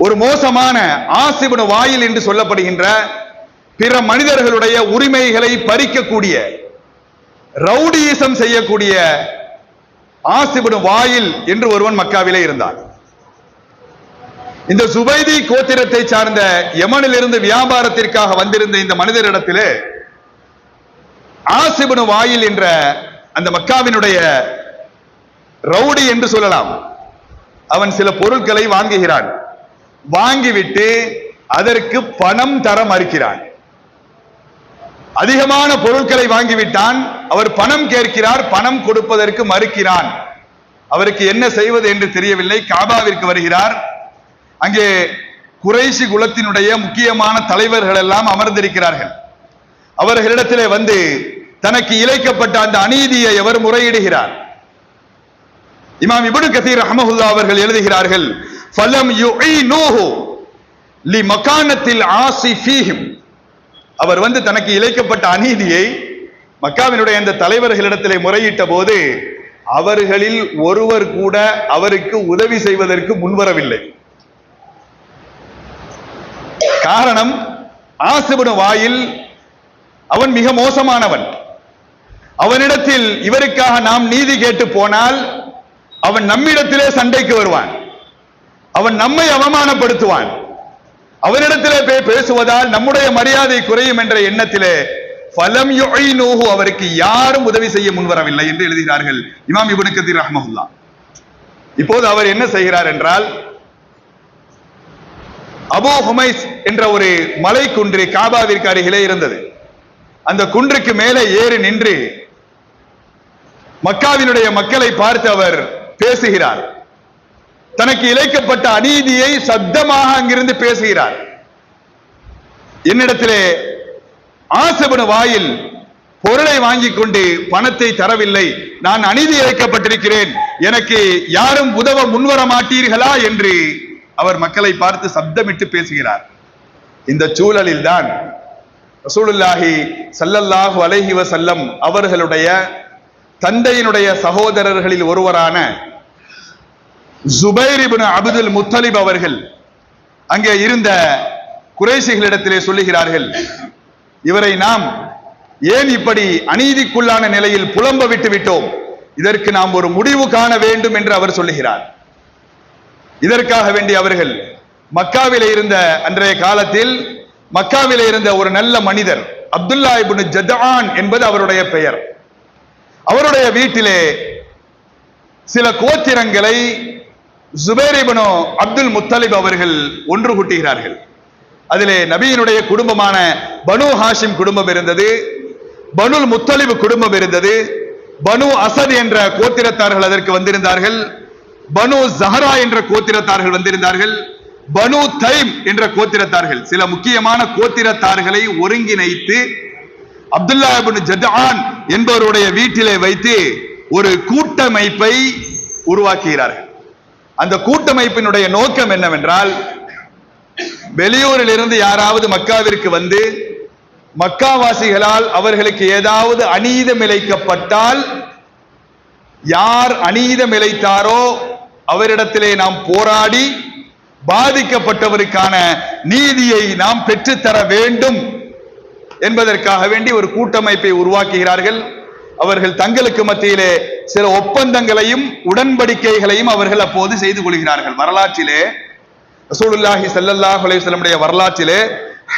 ஒரு மோசமான ஆசிபுன் வாயில் என்று சொல்லப்படுகின்ற பிற மனிதர்களுடைய உரிமைகளை பறிக்கக்கூடிய ரவுடியிசம் செய்யக்கூடிய ஆசிபுன் வாயில் என்று ஒருவன் மக்காவிலே இருந்தார். இந்த சுபைதி கோத்திரத்தை சார்ந்த யமனிலிருந்து வியாபாரத்திற்காக வந்திருந்த இந்த மனிதரிடத்திலே ஆசிபுன் வாயில் என்ற அந்த மக்காவினுடைய ரவுடி என்று சொல்லலாம், அவன் சில பொருட்களை வாங்குகிறான். வாங்கிவிட்டு அதற்கு பணம் தர மறுக்கிறான். அதிகமான பொருட்களை வாங்கிவிட்டான், அவர் பணம் கேட்கிறார், பணம் கொடுப்பதற்கு மறுக்கிறான். அவருக்கு என்ன செய்வது என்று தெரியவில்லை. காபாவிற்கு வருகிறார். அங்கே குறைஷி குலத்தினுடைய முக்கியமான தலைவர்கள் எல்லாம் அமர்ந்திருக்கிறார்கள். அவர்களிடத்திலே வந்து தனக்கு இழைக்கப்பட்ட அந்த அநீதியை அவர் முறையிடுகிறார். இமாம் இப்னு கதீர் ரஹ்மத்துல்லாஹி அவர்கள் எழுதுகிறார்கள், ஃபலம் யுஈனுஹு லிமகானத்தில் ஆசி ஃபீஹிம், அவர் வந்து தனக்கு இழைக்கப்பட்ட அநீதியை மக்காவினுடைய அந்த தலைவர்களிடத்திலே முறையிட்ட போது அவர்களில் ஒருவர் கூட அவருக்கு உதவி செய்வதற்கு முன்வரவில்லை. காரணம், ஆசிபுன் வாயில் அவன் மிக மோசமானவன். அவனிடத்தில் இவருக்காக நாம் நீதி கேட்டு போனால் அவன் நம்மிடத்திலே சண்டைக்கு வருவான், அவன் நம்மை அவமானப்படுத்துவான். அவனிடத்திலே பேசுவதால் நம்முடைய மரியாதை குறையும் என்ற எண்ணத்திலே ஃபலம் யுஈனுஹு, அவருக்கு யாரும் உதவி செய்ய முன்வரவில்லை என்று எழுதுகிறார்கள் இமாம் இப்னு கதீர் ரஹ்மத்துல்லாஹ். இப்போது அவர் என்ன செய்கிறார் என்றால், அபூ ஹுமைஸ் என்ற ஒரு மலை குன்று காபாவிற்கு அருகிலே இருந்தது. அந்த குன்றுக்கு மேலே ஏறி நின்று மக்காவினுடைய மக்களை பார்த்து அவர் பேசுகிறார். தனக்கு இழைக்கப்பட்ட அநீதியை சத்தமாக அங்கிருந்து பேசுகிறார். என்னிடத்திலே ஆசிபுன் வாயில் பொருளை வாங்கிக் கொண்டு பணத்தை தரவில்லை, நான் அநீதி இழைக்கப்பட்டிருக்கிறேன், எனக்கு யாரும் உதவ முன்வர மாட்டீர்களா என்று அவர் மக்களை பார்த்து சப்தமிட்டு பேசுகிறார். இந்த சூழலில் தான் ரசூலுல்லாஹி ஸல்லல்லாஹு அலைஹி வஸல்லம் அவர்களுடைய தந்தையினுடைய சகோதரர்களில் ஒருவரான ஜுபைர் இப்னு அப்துல் முத்தலிப் அவர்கள் அங்கே இருந்த குறைஷிகளிடத்திலே சொல்லுகிறார்கள், இவரை நாம் ஏன் இப்படி அநீதிக்குள்ளான நிலையில் புலம்ப விட்டு விட்டோம், இதற்கு நாம் ஒரு முடிவு காண வேண்டும் என்று அவர் சொல்லுகிறார். இதற்காக வேண்டி அவர்கள் மக்காவிலே இருந்த அன்றைய காலத்தில் மக்காவிலே இருந்த ஒரு நல்ல மனிதர் அப்துல்லா இப்னு ஜத்ஆன் என்பது அவருடைய பெயர், அவருடைய வீட்டிலே சில கோத்திரங்களை ஜுபைர் இப்னு அப்துல் முத்தலிப் அவர்கள் ஒன்று கூட்டுகிறார்கள். அதிலே நபியினுடைய குடும்பமான பனு ஹாஷிம் குடும்பம் இருந்தது, பனுல் முத்தலிப் குடும்பம் இருந்தது, பனு அசத் என்ற கோத்திரத்தார்கள் அதற்கு வந்திருந்தார்கள், பனு ஜஹரா என்ற கோத்திரத்தார்கள் வந்திருந்தார்கள், பனு தைம் என்ற கோத்திரத்தார்கள். சில முக்கியமான கோத்திரத்தார்களை ஒருங்கிணைத்து அப்துல்லா இப்னு ஜத்ஆன் என்பவருடைய வீட்டிலே வைத்து ஒரு கூட்டமைப்பை உருவாக்குகிறார்கள். அந்த கூட்டமைப்பினுடைய நோக்கம் என்னவென்றால், வெளியூரில் இருந்து யாராவது மக்காவிற்கு வந்து மக்காவாசிகளால் அவர்களுக்கு ஏதாவது அநீதம் இழைக்கப்பட்டால், யார் அநீதம் இழைத்தாரோ அவரிடத்திலே நாம் போராடி பாதிக்கப்பட்டவருக்கான நீதியை நாம் பெற்றுத்தர வேண்டும் என்பதற்காக வேண்டி ஒரு கூட்டமைப்பை உருவாக்குகிறார்கள். அவர்கள் தங்களுக்கு மத்தியிலே சில ஒப்பந்தங்களையும் உடன்படிக்கைகளையும் அவர்கள் அப்போது செய்து கொள்கிறார்கள். வரலாற்றிலே ரசூலுல்லாஹி ஸல்லல்லாஹு அலைஹி வஸல்லம் உடைய வரலாற்றிலே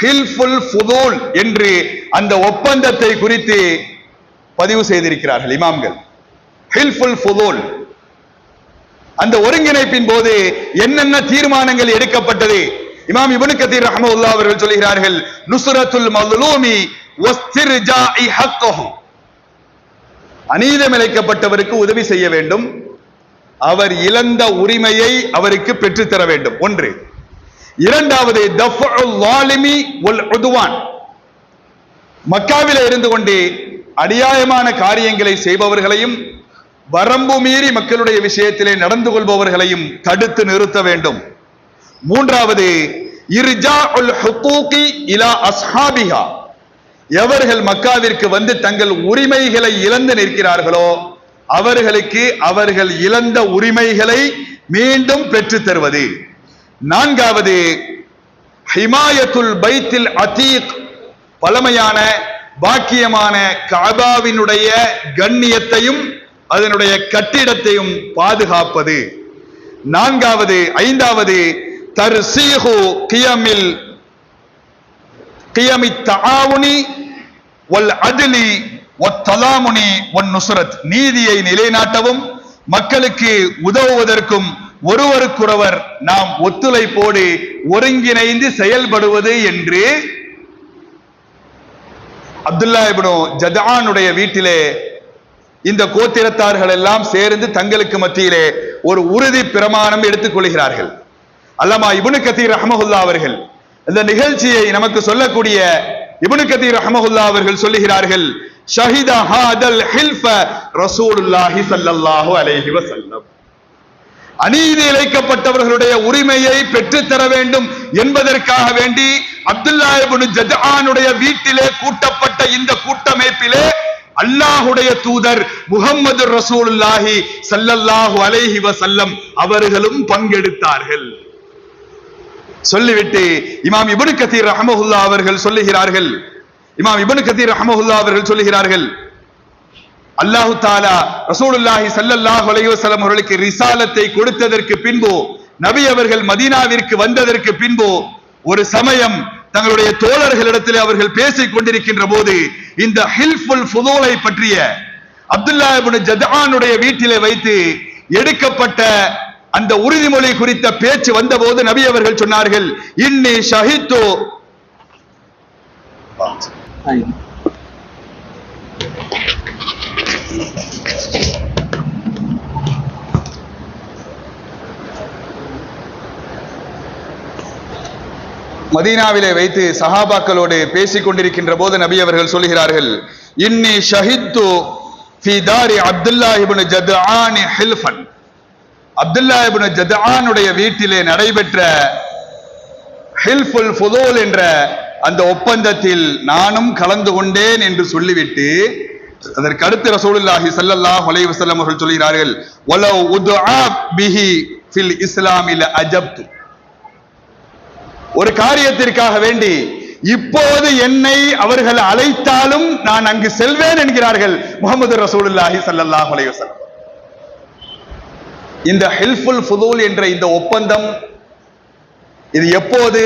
ஹில்ஃபுல் ஃபுதூல் என்று அந்த ஒப்பந்தத்தை குறித்து பதிவு செய்திருக்கிறார்கள் இமாம்கள். ஹில்ஃபுல் ஃபுதூல், அந்த ஒருங்கிணைப்பின் போது என்னென்ன தீர்மானங்கள் எடுக்கப்பட்டது, இமாம் இப்னு கதீர் ரஹ்மத்துல்லாஹி அவர்கள் சொல்கிறார்கள், நுஸ்ரத்துல் மظ்லூமி வஸ்திர்ஜாஇ ஹக்கஹு, அநீதம் இழைக்கப்பட்டவருக்கு உதவி செய்ய வேண்டும், அவர் இழந்த உரிமையை அவருக்கு பெற்றுத்தர வேண்டும். ஒன்று. இரண்டாவது, தஃபுல் ஸாலிமி வல் உத்வான், மக்காவிலே இருந்து கொண்டு அநியாயமான காரியங்களை செய்பவர்களையும் வரம்பு மீறி மக்களுடைய விஷயத்திலே நடந்து கொள்பவர்களையும் தடுத்து நிறுத்த வேண்டும். மூன்றாவது, இர்ஜாஉல் ஹுகூகி இலா அஸ்ஹாபிஹா, எவர்கள் மக்காவிற்கு வந்து தங்கள் உரிமைகளை இழந்து நிற்கிறார்களோ அவர்களுக்கு அவர்கள் இழந்த உரிமைகளை மீண்டும் பெற்றுத் தருவது. நான்காவது, ஹிமாயத்துல் பைத்தில் அதீக், பழமையான பாக்கியமான கஅபாவினுடைய கண்ணியத்தையும் அதனுடைய கட்டிடத்தையும் பாதுகாப்பது. ஐந்தாவது, தர்சீஹு கியமித் தஆவுனி வல் அத்லி வத் தலாமுனி வன் நுஸ்ரத், நீதியை நிலைநாட்டவும் மக்களுக்கு உதவுவதற்கும் ஒருவருக்கொருவர் நாம் ஒத்துழைப்போடு ஒருங்கிணைந்து செயல்படுவது என்று அப்துல்லா இப்னு ஜத்ஆனுடைய வீட்டிலே இந்த கோத்திரத்தார்கள் எல்லாம் சேர்ந்து தங்களுக்கு மத்தியிலே ஒரு உறுதி பிரமாணம் எடுத்துக் கொள்கிறார்கள். அல்லாமா இப்னு கதீர் ரஹ்மஹுல்லாஹ் அவர்கள் இந்த நிகழ்ச்சியை நமக்கு சொல்லக்கூடிய இப்னு கதீர் ரஹ்மஹுல்லாஹ் அவர்கள் சொல்லுகிறார்கள், ஷஹித ஹாதல் ஹில்ஃப ரசூலுல்லாஹி ஸல்லல்லாஹு அலைஹி வஸல்லம், அநீதி இழைக்கப்பட்டவர்களுடைய உரிமையை பெற்றுத்தர வேண்டும் என்பதற்காக வேண்டி அப்துல்லா இப்னு ஜத்ஆனுடைய வீட்டிலே கூட்டப்பட்ட இந்த கூட்டமைப்பிலே அல்லாஹுடைய தூதர் முஹம்மது ரசூலுல்லாஹி ஸல்லல்லாஹு அலைஹி வஸல்லம் அவர்களும் பங்கெடுத்தார்கள். சொல்லிவிட்டு இமாம் இப்னு கதீர் ரஹ்மஹுல்லாஹ் அவர்கள் சொல்லுகிறார்கள், அல்லாஹு தஆலா ரசூலுல்லாஹி ஸல்லல்லாஹு அலைஹி வஸல்லம் அவர்களுக்கு ரிசாலத்தை கொடுத்ததற்கு பின்பு, நபி அவர்கள் மதீனாவிற்கு வந்ததற்கு பின்பு ஒரு சமயம் தங்களுடைய தோழர்களிடத்தில் அவர்கள் பேசிக் கொண்டிருக்கின்ற போது இந்த ஹில்ஃபுல் ஃபுதூலை பற்றிய அப்துல்லா இப்னு ஜத்ஆனுடைய வீட்டிலே வைத்து எடுக்கப்பட்ட அந்த உறுதிமொழி குறித்த பேச்சு வந்தபோது நபி அவர்கள் சொன்னார்கள், இன்னி ஷஹித்து மதீனாவிலே வைத்து சஹாபாக்களோடு பேசிக் கொண்டிருக்கின்ற போது நபி அவர்கள் சொல்கிறார்கள், இன்னி ஷஹித்து ஃபீ தாரி அப்துல்லா இப்னு ஜத்ஆன் ஹில்ஃபன், அப்துல்லா இப்னு ஜத்ஆனுடைய வீட்டிலே நடைபெற்ற ஹில்ஃபுல் ஃபுதூல் என்ற அந்த ஒப்பந்தத்தில் நானும் கலந்து கொண்டேன் என்று சொல்லிவிட்டு அதற்கு அடுத்து ரசூலுல்லாஹி ஸல்லல்லாஹு அலைஹி வஸல்லம் அவர்கள் சொல்கிறார்கள், வலவ் உதுஆ பிஹி ஃபில் இஸ்லாமில் அஜப்து, ஒரு காரியத்திற்காக வேண்டி இப்போது என்னை அவர்கள் அழைத்தாலும் நான் அங்கு செல்வேன் என்கிறார்கள் முஹம்மது ரசூலுல்லாஹி ஸல்லல்லாஹு அலைஹி வஸல்லம். இந்த ஹில்ஃபுல் ஃபுதூல் என்ற இந்த ஒப்பந்தம் இது எப்போது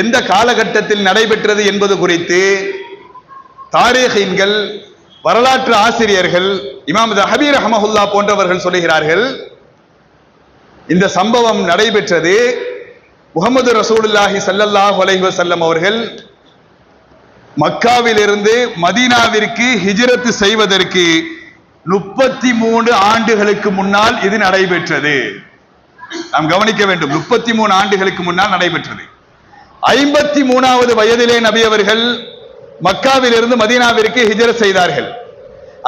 எந்த காலகட்டத்தில் நடைபெற்றது என்பது குறித்து தாரீഖீன்கள், வரலாற்று ஆசிரியர்கள், இமாம் ஸஹபி ரஹ்மஹுல்லாஹ் போன்றவர்கள் சொல்லுகிறார்கள், இந்த சம்பவம் நடைபெற்றது முஹம்மது ரசூலுல்லாஹி ஸல்லல்லாஹு அலைஹி வஸல்லம் அவர்கள் மக்காவிலிருந்து மதீனாவிற்கு ஹிஜ்ரத் செய்வதற்கு 33 ஆண்டுகளுக்கு முன்னால் இது நடைபெற்றது. நாம் கவனிக்க வேண்டும், 33 ஆண்டுகளுக்கு முன்னால் நடைபெற்றது. 53வது வயதிலே நபி அவர்கள் மக்காவிலிருந்து மதீனாவிற்கு ஹிஜ்ரத் செய்தார்கள்.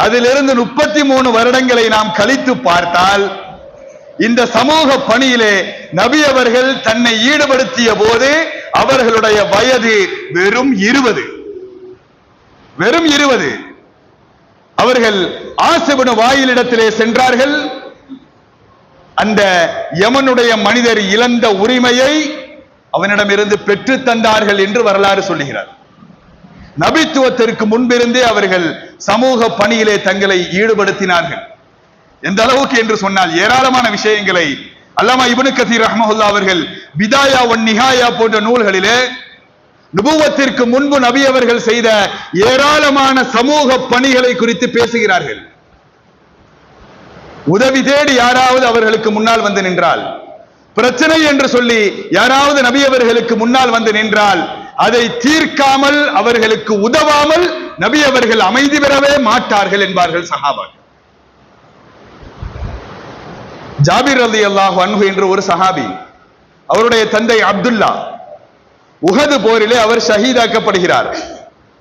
அதிலிருந்து 33 வருடங்களை நாம் கழித்து பார்த்தால் இந்த சமூக பணியிலே நபி அவர்கள் தன்னை ஈடுபடுத்திய போது அவர்களுடைய வயது வெறும் 20. அவர்கள் ஆசிபுன வாயிலிடத்திலே சென்றார்கள். அந்த யமனுடைய மனிதர் இழந்த உரிமையை அவனிடமிருந்து பெற்று தந்தார்கள் என்று வரலாறு சொல்லுகிறார். நபித்துவத்திற்கு முன்பிருந்தே அவர்கள் சமூக பணியிலே தங்களை ஈடுபடுத்தினார்கள். எந்த அளவுக்கு என்று சொன்னால் ஏராளமான விஷயங்களை அல்லாமா இப்னு கதீர் ரஹ்மஹுல்லாஹ் அவர்கள் பிதாயா வன் நிஹாயா போன்ற நூல்களிலே நுபுவத்திற்கு முன்பு நபி அவர்கள் செய்த ஏராளமான சமூக பணிகளை குறித்து பேசுகிறார்கள். உதவி தேடி யாராவது அவர்களுக்கு முன்னால் வந்து நின்றால், பிரச்சனை என்று சொல்லி யாராவது நபி அவர்களுக்கு முன்னால் வந்து நின்றால் அதை தீர்க்காமல் அவர்களுக்கு உதவாமல் நபி அவர்கள் அமைதி பெறவே மாட்டார்கள் என்பார்கள் சஹாபாக்கள். ஜாபிர் ரலியல்லாஹு அன்ஹு என்று ஒரு சஹாபி, அவருடைய தந்தை அப்துல்லா உஹது போரிலே அவர் ஷஹீதாக்கப்படுகிறார்.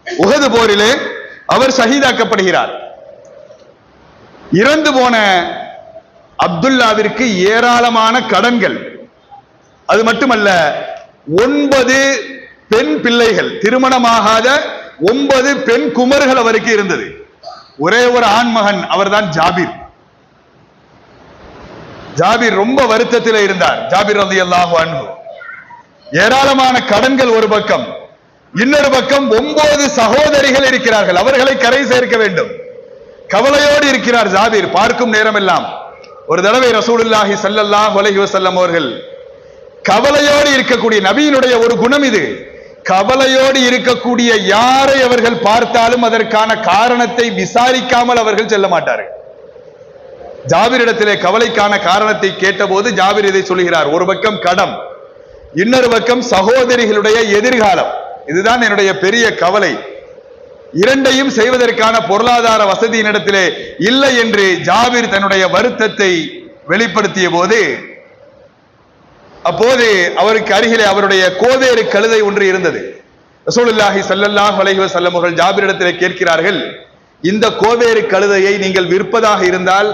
உஹது போரிலே அவர் ஷஹீதாக்கப்படுகிறார். இறந்து போன அப்துல்லாவிற்கு ஏராளமான கடன்கள், அது மட்டுமல்ல 9 பெண் பிள்ளைகள், திருமணமாகாத 9 பெண் குமர்கள் அவருக்கு இருந்தது. ஒரே ஒரு ஆண்மகன், அவர்தான் ஜாபிர். ஜாபிர் ரொம்ப வருத்தத்தில் இருந்தார். ஜாபிர் ரலியல்லாஹு அன்ஹு ஏராளமான கடன்கள் ஒரு பக்கம், இன்னொரு பக்கம் 9 சகோதரிகள் இருக்கிறார்கள், அவர்களை கரை சேர்க்க வேண்டும். கவலையோடு இருக்கிறார் ஜாபிர். பார்க்கும் நேரமெல்லாம் ஒரு தடவை ரசூலுல்லாஹி ஸல்லல்லாஹு அலைஹி வஸல்லம் அவர்கள் கவலையோடு இருக்கக்கூடிய, நபியினுடைய ஒரு குணம் இது, கவலையோடு இருக்கக்கூடிய யாரை அவர்கள் பார்த்தாலும் அதற்கான காரணத்தை விசாரிக்காமல் அவர்கள் செல்ல மாட்டார்கள். ஜாபிரிடத்திலே கவலைக்கான காரணத்தை கேட்டபோது ஜாபிர் இதை சொல்கிறார். ஒரு பக்கம் கடன், இன்னொரு பக்கம் சகோதரிகளுடைய எதிர்காலம், இதுதான் என்னுடைய பெரிய கவலை. இரண்டையும் செய்வதற்கான பொருளாதார வசதியினிடத்திலே இல்லை என்று ஜாபிர் தன்னுடைய வருத்தத்தை வெளிப்படுத்திய போது, அப்போது அவருக்கு அருகிலே அவருடைய கோவேறு கழுதை ஒன்று இருந்தது. ரசூலுல்லாஹி ஸல்லல்லாஹு அலைஹி வஸல்லம் அவர்கள் ஜாபிரிடத்திலே கேட்கிறார்கள், இந்த கோவேறு கழுதையை நீங்கள் விற்பதாக இருந்தால்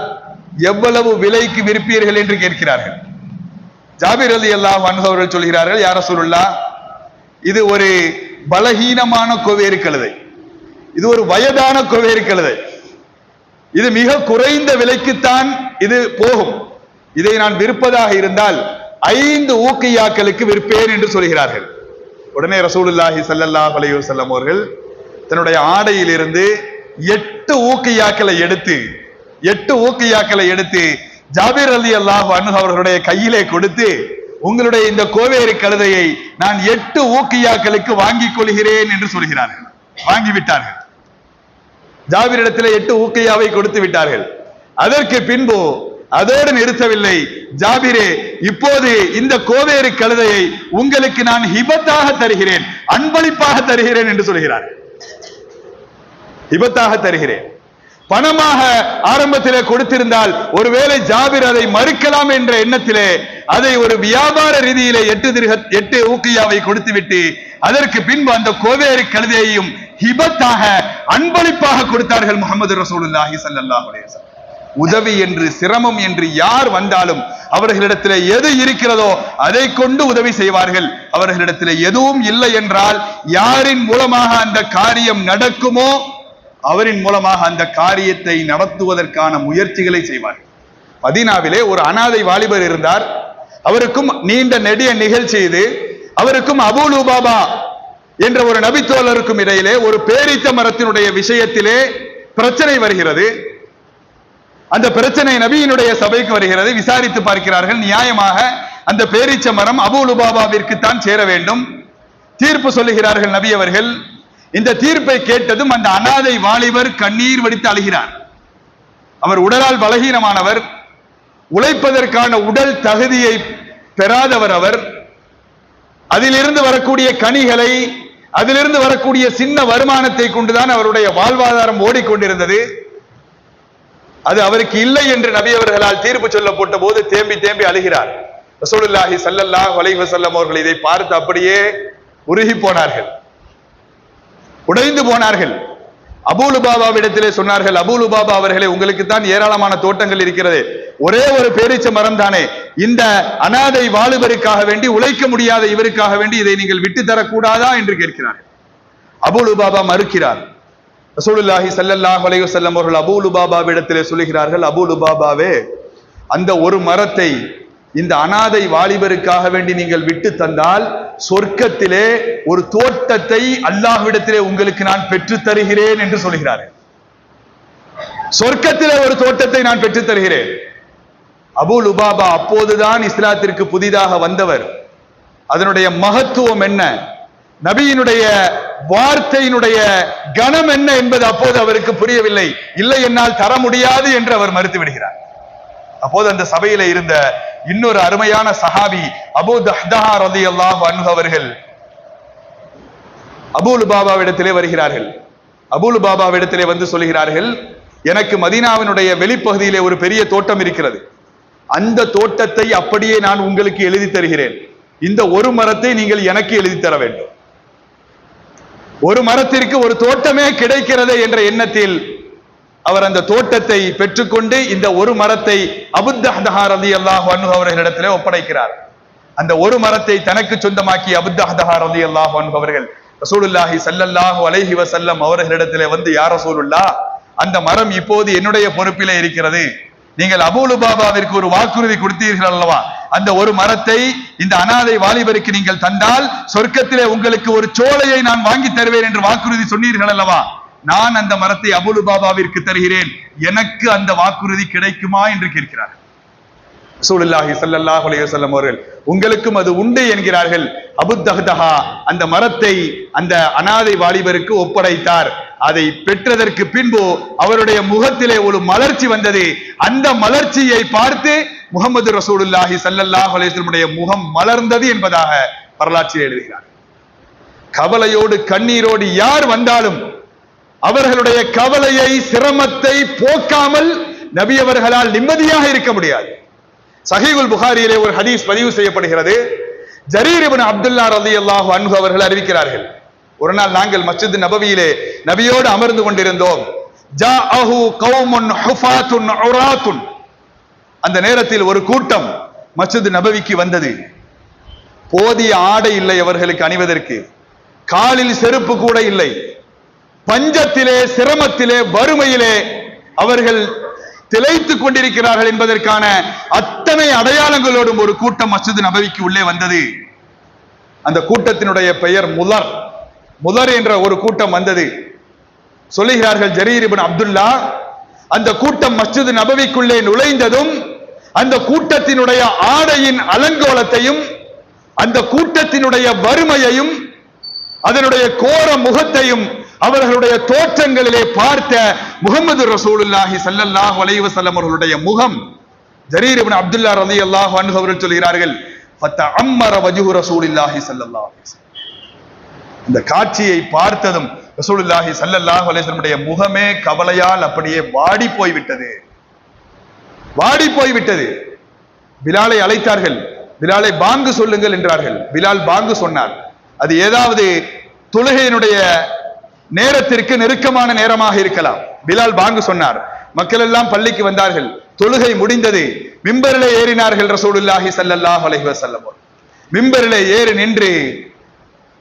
எவ்வளவு விலைக்கு விற்பீர்கள் என்று கேட்கிறார்கள். ஜாபிர் ரலியல்லாஹு அன்ஹு அவர்கள் சொல்கிறார்கள், யா ரசூலுல்லாஹ், இது ஒரு பலஹீனமான கோவேறு கழுதை, இது ஒரு வயதான கோவேறு கழுதை, இது மிக குறைந்த விலைக்குத்தான் இது போகும், இதை நான் விற்பதாக இருந்தால் 5 ஊக்கியாக்களுக்கு விற்பேன் என்று சொல்கிறார்கள். உடனே ரசூலுல்லாஹி ஸல்லல்லாஹு அலைஹி வஸல்லம் அவர்கள் தன்னுடைய ஆடையிலிருந்து 8 ஊக்கியாக்களை எடுத்து ஜாபிர் ரலியல்லாஹு அன்ஹு அவர்களுடைய கையிலே கொடுத்து, உங்களுடைய இந்த கோவேறு கழுதையை நான் 8 ஊக்கியாக்களுக்கு வாங்கிக் கொள்கிறேன் என்று சொல்கிறார்கள். வாங்கிவிட்டார்கள். ஜாபிரிடத்திலே 8 ஊக்கியாவை கொடுத்து விட்டார்கள். அதற்கு பின்பு அதோடு நிறுத்தவில்லை. ஜாபிரே, இப்போது இந்த கோவேறு கழுதையை உங்களுக்கு நான் ஹிபத்தாக தருகிறேன், அன்பளிப்பாக தருகிறேன் என்று சொல்கிறார். ஹிபத்தாக தருகிறேன். பணமாக ஆரம்பத்திலே கொடுத்திருந்தால் ஒருவேளை ஜாபிர் அதை மறுக்கலாம் என்ற எண்ணத்திலே அதை ஒரு வியாபார ரீதியிலே 8 ஊக்கியாவை கொடுத்துவிட்டு அதற்கு பின்பு அந்த கோவேறு கழுதையையும் ஹிபத்தாக அன்பளிப்பாக கொடுத்தார்கள் முஹம்மது ரசூலுல்லாஹி ஸல்லல்லாஹு அலைஹி வஸல்லம். உதவி என்று, சிரமம் என்று யார் வந்தாலும் அவர்களிடத்தில் எது இருக்கிறதோ அதை கொண்டு உதவி செய்வார்கள். அவர்களிடத்தில் எதுவும் இல்லை என்றால் யாரின் மூலமாக அந்த காரியம் நடக்குமோ அவரின் மூலமாக அந்த காரியத்தை நடத்துவதற்கான முயற்சிகளை செய்வார்கள். மதீனாவிலே ஒரு அனாதை வாலிபர் இருந்தார். அவருக்கும் நீண்ட நெடிய நிகழ்ச்சி இது. அவருக்கும் அபூ லுபாபா என்ற ஒரு நபித்தோழருக்கும் இடையிலே ஒரு பேரீச்ச மரத்தினுடைய விஷயத்திலே பிரச்சனை வருகிறது. அந்த பிரச்சனை நபியினுடைய சபைக்கு வருகிறது. விசாரித்து பார்க்கிறார்கள். நியாயமாக அந்த பேரீச்ச மரம் அபூ லுபாபாவிற்கு தான் சேர வேண்டும். தீர்ப்பு சொல்லுகிறார்கள் நபி அவர்கள். இந்த தீர்ப்பை கேட்டதும் அந்த அனாதை வாலிபர் கண்ணீர் வடித்து அழுகிறார். அவர் உடலால் பலகீனமானவர், உழைப்பதற்கான உடல் தகுதியை பெறாதவர். அவர் அதிலிருந்து வரக்கூடிய கனிகளை, அதிலிருந்து வரக்கூடிய சின்ன வருமானத்தை கொண்டுதான் அவருடைய வாழ்வாதாரம் ஓடிக்கொண்டிருந்தது. அது அவருக்கு இல்லை என்று நபி அவர்களால் தீர்ப்பு சொல்ல போட்ட போது தேம்பி தேம்பி அழுகிறார். ரசூலுல்லாஹி ஸல்லல்லாஹு அலைஹி வஸல்லம் அவர்கள் இதை பார்த்து அப்படியே உருகி போனார்கள், உடைந்து போனார்கள். அபூ லுபாபாவிடத்திலே சொன்னார்கள், அபூ லுபாபா அவர்களே, உங்களுக்கு தான் ஏராளமான தோட்டங்கள் இருக்கிறது, ஒரே ஒரு பேரீச்ச மரம் தானே, இந்த அனாதை வாலிபருக்காக வேண்டி, உழைக்க முடியாத இவருக்காக வேண்டி இதை நீங்கள் விட்டு தரக்கூடாதா என்று கேட்கிறார்கள். அபூ லுபாபா மறுக்கிறார். ரசூலுல்லாஹி ஸல்லல்லாஹு அலைஹி வஸல்லம் அவர்கள் அபூ லுபாபாவிடத்திலே சொல்லுகிறார்கள், அபூ லுபாபாவே, அந்த ஒரு மரத்தை இந்த அனாதை வாலிபருக்காக வேண்டி நீங்கள் விட்டு தந்தால் சொர்க்கத்திலே ஒரு தோட்டத்தை அல்லாஹ்விடத்திலே உங்களுக்கு நான் பெற்று தருகிறேன் என்று சொல்கிறார்கள். சொர்க்கத்திலே ஒரு தோட்டத்தை நான் பெற்று தருகிறேன். அபூ லுபாபா அப்போதுதான் இஸ்லாத்திற்கு புதிதாக வந்தவர். அதனுடைய மகத்துவம் என்ன, நபியினுடைய வார்த்தையினுடைய கணம் என்ன என்பது அப்போது அவருக்கு புரியவில்லை. இல்லை, என்னால் தர முடியாது என்று அவர் மறுத்து விடுகிறார். அப்போது அந்த சபையில இருந்த இன்னொரு அருமையான சஹாபி அபூ தஹ்தஹா ரலியல்லாஹு அன்ஹு அவர்கள் அபூ லுபாபாவிடத்திலே வருகிறார்கள். அபூ லுபாபாவிடத்திலே வந்து சொல்கிறார்கள், எனக்கு மதீனாவினுடைய வெளிப்பகுதியிலே ஒரு பெரிய தோட்டம் இருக்கிறது, அந்த தோட்டத்தை அப்படியே நான் உங்களுக்கு எழுதி தருகிறேன், இந்த ஒரு மரத்தை நீங்கள் எனக்கு எழுதி தர வேண்டும். ஒரு மரத்திற்கு ஒரு தோட்டமே கிடைக்கிறது என்ற எண்ணத்தில் அவர் அந்த தோட்டத்தை பெற்றுக்கொண்டு இந்த ஒரு மரத்தை அபூத்தஹ்தஹா ரலியல்லாஹு அன்ஹு அவர்களிடத்திலே ஒப்படைக்கிறார். அந்த ஒரு மரத்தை தனக்கு சொந்தமாக்கி அபூத்தஹ்தஹா ரலியல்லாஹு அன்ஹு அவர்கள் ரசூலுல்லாஹி ஸல்லல்லாஹு அலைஹி வஸல்லம் அவர்களிடத்திலே வந்து, யா ரசூலுல்லாஹ், அந்த மரம் இப்போது என்னுடைய பொறுப்பிலே இருக்கிறது, நீங்கள் அபூ லுபாபாவிற்கு ஒரு வாக்குறுதி கொடுத்தீர்கள் அல்லவா, அந்த ஒரு மரத்தை இந்த அனாதை வாலிபருக்கு நீங்கள் தந்தால் சொர்க்கத்திலே உங்களுக்கு ஒரு சோலையை நான் வாங்கி தருவேன் என்று வாக்குறுதி சொன்னீர்கள் அல்லவா, நான் அந்த மரத்தை அபூ லுபாபாவிற்கு தருகிறேன், எனக்கு அந்த வாக்குறுதி கிடைக்குமா என்று கேட்கிறார். ரசூலுல்லாஹி ஸல்லல்லாஹு அலைஹி வஸல்லம் அவர்கள் உங்களுக்கும் அது உண்டு என்கிறார்கள். அபூத்தஹ்தஹா அந்த மரத்தை அந்த அனாதை வாலிபருக்கு ஒப்படைத்தார். அதை பெற்றதற்கு பின்பு அவருடைய முகத்திலே ஒரு மலர்ச்சி வந்தது. அந்த மலர்ச்சியை பார்த்து முஹம்மது ரசூலுல்லாஹி ஸல்லல்லாஹு அலைஹி வஸல்லம் முகம் மலர்ந்தது என்பதாக வரலாற்றில் எழுதுகிறார். கவலையோடு கண்ணீரோடு யார் வந்தாலும் அவர்களுடைய கவலையை சிரமத்தை போக்காமல் நபி அவர்களால் நிம்மதியாக இருக்க முடியாது. சஹீஹுல் புகாரியிலே ஒரு ஹதீஸ் பதிவு செய்யப்படுகிறது. ஜரீர் இப்னு அப்துல்லா ரலியல்லாஹு அன்ஹு அவர்கள் அறிவிக்கிறார்கள், ஒரு நாள் நாங்கள் மஸ்ஜித் நபவியிலே நபியோடு அமர்ந்து கொண்டிருந்தோம். ஜாஅஹு கௌமுன் ஹுஃபாத்துன் உராத்துன், அந்த நேரத்தில் ஒரு கூட்டம் மஸ்ஜித் நபவிக்கு வந்தது. போதிய ஆடை இல்லை அவர்களுக்கு அணிவதற்கு, காலில் செருப்பு கூட இல்லை, பஞ்சத்திலே சிரமத்திலே வறுமையிலே அவர்கள் திளைத்துக் கொண்டிருக்கிறார்கள் என்பதற்கான அத்தனை அடையாளங்களோடும் ஒரு கூட்டம் மஸ்ஜித் நபவிக்கு உள்ளே வந்தது. அந்த கூட்டத்தினுடைய பெயர் முலர். முலர் என்ற ஒரு கூட்டம் வந்தது. சொல்லுகிறார்கள் ஜரீர் இப்னு அப்துல்லா, அந்த கூட்டம் மஸ்ஜித் நபவிக்குள்ளே நுழைந்ததும் அந்த கூட்டத்தினுடைய ஆடையின் அலங்கோலத்தையும் அந்த கூட்டத்தினுடைய வறுமையையும் அதனுடைய கோர முகத்தையும் அவர்களுடைய தோற்றங்களிலே பார்த்த முஹம்மது ரசூலுல்லாஹி ஸல்லல்லாஹு அலைஹி வஸல்லம் அவர்களுடைய முகம், ஜரீர் இப்னு அப்துல்லா ரலியல்லாஹு அன்ஹு அவர்கள் சொல்கிறார்கள், ஃபதஅம்மர வஜ்ஹு ரசூலுல்லாஹி ஸல்லல்லாஹு அலைஹி வஸல்லம், இந்த காட்சியை பார்த்ததும் ரசூலுல்லாஹி ஸல்லல்லாஹு அலைஹி வஸல்லம் முகமே கவலையால் அப்படியே வாடி போய்விட்டது. வாடி போய்விட்டது. பிலாலை அழைத்தார்கள். பிலாலை பாங்கு சொல்லுங்கள் என்றார்கள். பிலால் பாங்கு சொன்னார். அது ஏதாவது தொழுகையினுடைய நேரத்திற்கு நெருக்கமான நேரமாக இருக்கலாம். பிலால் பாங்கு சொன்னார். மக்கள் எல்லாம் பள்ளிக்கு வந்தார்கள். தொழுகை முடிந்தது. மிம்பரிலே ஏறினார்கள் ரசூலுல்லாஹி ஸல்லல்லாஹு அலைஹி வஸல்லம். மிம்பரிலே ஏறி நின்று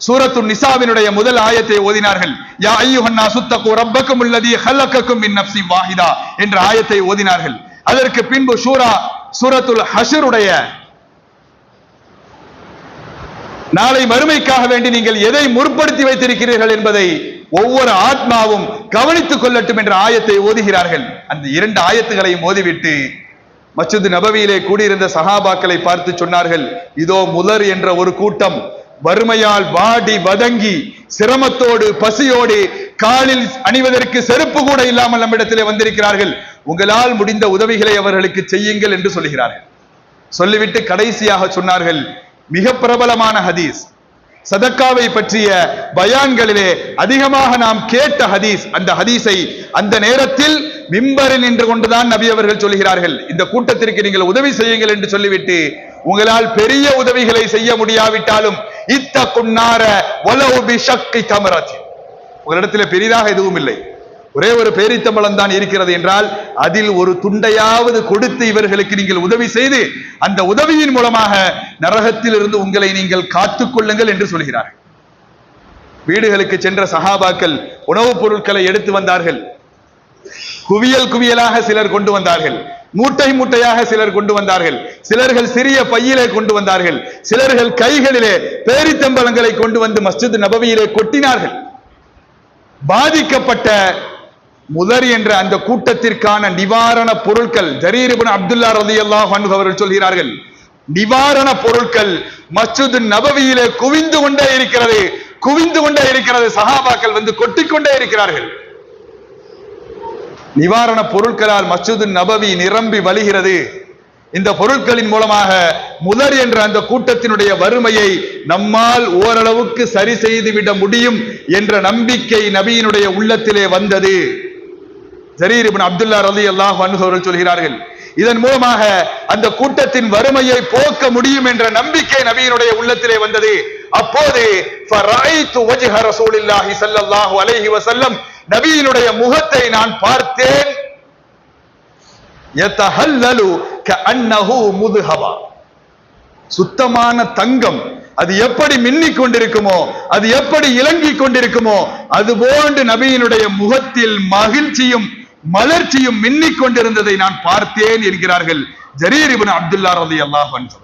சூரத்து நிசாவினுடைய முதல் ஆயத்தை ஓதினார்கள். யா அய்யுஹன்னாஸு தகு ரப்பக்கும் அல்லதீ ஹலகக்கும் மின் நஃப்ஸின் வாஹிதா என்ற ஆயத்தை ஓதினார்கள். அதற்கு பின்பு சூரத்துல் ஹஷ்ருடைய நாளை மறுமைக்காக வேண்டி நீங்கள் எதை முற்படுத்தி வைத்திருக்கிறீர்கள் என்பதை ஒவ்வொரு ஆத்மாவும் கவனித்துக் கொள்ளட்டும் என்ற ஆயத்தை ஓதுகிறார்கள். அந்த இரண்டு ஆயத்துகளையும் ஓதிவிட்டு மஸ்ஜித் நபவியிலே கூடியிருந்த சஹாபாக்களை பார்த்து சொன்னார்கள், இதோ முலர் என்ற ஒரு கூட்டம் வறுமையால் வாடி வதங்கி சிரமத்தோடு பசியோடு காலில் அணிவதற்கு செருப்பு கூட இல்லாமல் நம்மிடத்திலே வந்திருக்கிறார்கள், உங்களால் முடிந்த உதவிகளை அவர்களுக்கு செய்யுங்கள் என்று சொல்லுகிறார்கள். சொல்லிவிட்டு கடைசியாக சொன்னார்கள், மிக பிரபலமான ஹதீஸ், சதக்காவை பற்றிய பயான்களிலே அதிகமாக நாம் கேட்ட ஹதீஸ், அந்த ஹதீஸை அந்த நேரத்தில் மிம்பரில் நின்று கொண்டுதான் நபி அவர்கள் சொல்கிறார்கள், இந்த கூட்டத்திற்கு நீங்கள் உதவி செய்யுங்கள் என்று சொல்லிவிட்டு, உங்களால் பெரிய உதவிகளை செய்ய முடியாவிட்டாலும் இத்தகுன்னார வலவு பிஷக்கி தமரத், உங்களிடத்தில் பெரிதாக எதுவும் இல்லை, ஒரே ஒரு பேரித்தம்பளம் தான் இருக்கிறது என்றால் அதில் ஒரு துண்டையாவது கொடுத்து இவர்களுக்கு நீங்கள் உதவி செய்து அந்த உதவியின் மூலமாக நரகத்தில் இருந்து உங்களை நீங்கள் காத்துக் கொள்ளுங்கள் என்று சொல்கிறார்கள். வீடுகளுக்கு சென்ற சஹாபாக்கள் உணவுப் பொருட்களை எடுத்து வந்தார்கள். குவியல் குவியலாக சிலர் கொண்டு வந்தார்கள், மூட்டை மூட்டையாக சிலர் கொண்டு வந்தார்கள், சிலர்கள் சிறிய பையிலே கொண்டு வந்தார்கள், சிலர்கள் கைகளிலே பேரித்தம்பளங்களை கொண்டு வந்து மஸ்ஜித் நபவியிலே கொட்டினார்கள். பாதிக்கப்பட்ட முதர் என்ற அந்த கூட்டத்திற்கான நிவாரண பொருட்கள், ஜரீர் இப்னு அப்துல்லா ரலியல்லாஹு அன்ஹு அவர்கள் சொல்கிறார்கள், நிவாரண பொருட்கள் மஸ்ஜித் நபவியிலே குவிந்து கொண்டே இருக்கிறது, குவிந்து கொண்டே இருக்கிறது. சஹாபாக்கள் வந்து கொட்டிக்கொண்டே இருக்கிறார்கள். நிவாரண பொருட்களால் மஸ்ஜித் நபவி நிரம்பி வழிகிறது. இந்த பொருட்களின் மூலமாக முதர் என்ற அந்த கூட்டத்தினுடைய வறுமையை நம்மால் ஓரளவுக்கு சரி செய்து விட முடியும் என்ற நம்பிக்கை நபியினுடைய உள்ளத்திலே வந்தது. ஜரீர் இப்னு அப்துல்லா ரலியல்லாஹு அன்ஹு அவர்கள் சொல்கிறார்கள், இதன் மூலமாக அந்த கூட்டத்தின் வறுமையை போக்க முடியும் என்ற நம்பிக்கை நபியினுடைய உள்ளத்திலே வந்தது. அப்போது ஃபரைது வஜ்ஹ ரசூலில்லாஹி ஸல்லல்லாஹு அலைஹி வஸல்லம், நபியினுடைய முகத்தை நான் பார்த்தேன். யதஹல்லலு கஅன்னஹு முத்ஹபா, சுத்தமான தங்கம் அது எப்படி மின்னிக் கொண்டிருக்குமோ, அது எப்படி இலங்கிக் கொண்டிருக்குமோ, அதுபோன்று நபியினுடைய முகத்தில் மகிழ்ச்சியும் மலர்ச்சியும் மின்னிக் கொண்டிருந்ததை நான் பார்த்தேன் என்கிறார்கள் ஜரீர் இப்னு அப்துல்லா ரலியல்லாஹு அன்ஹு.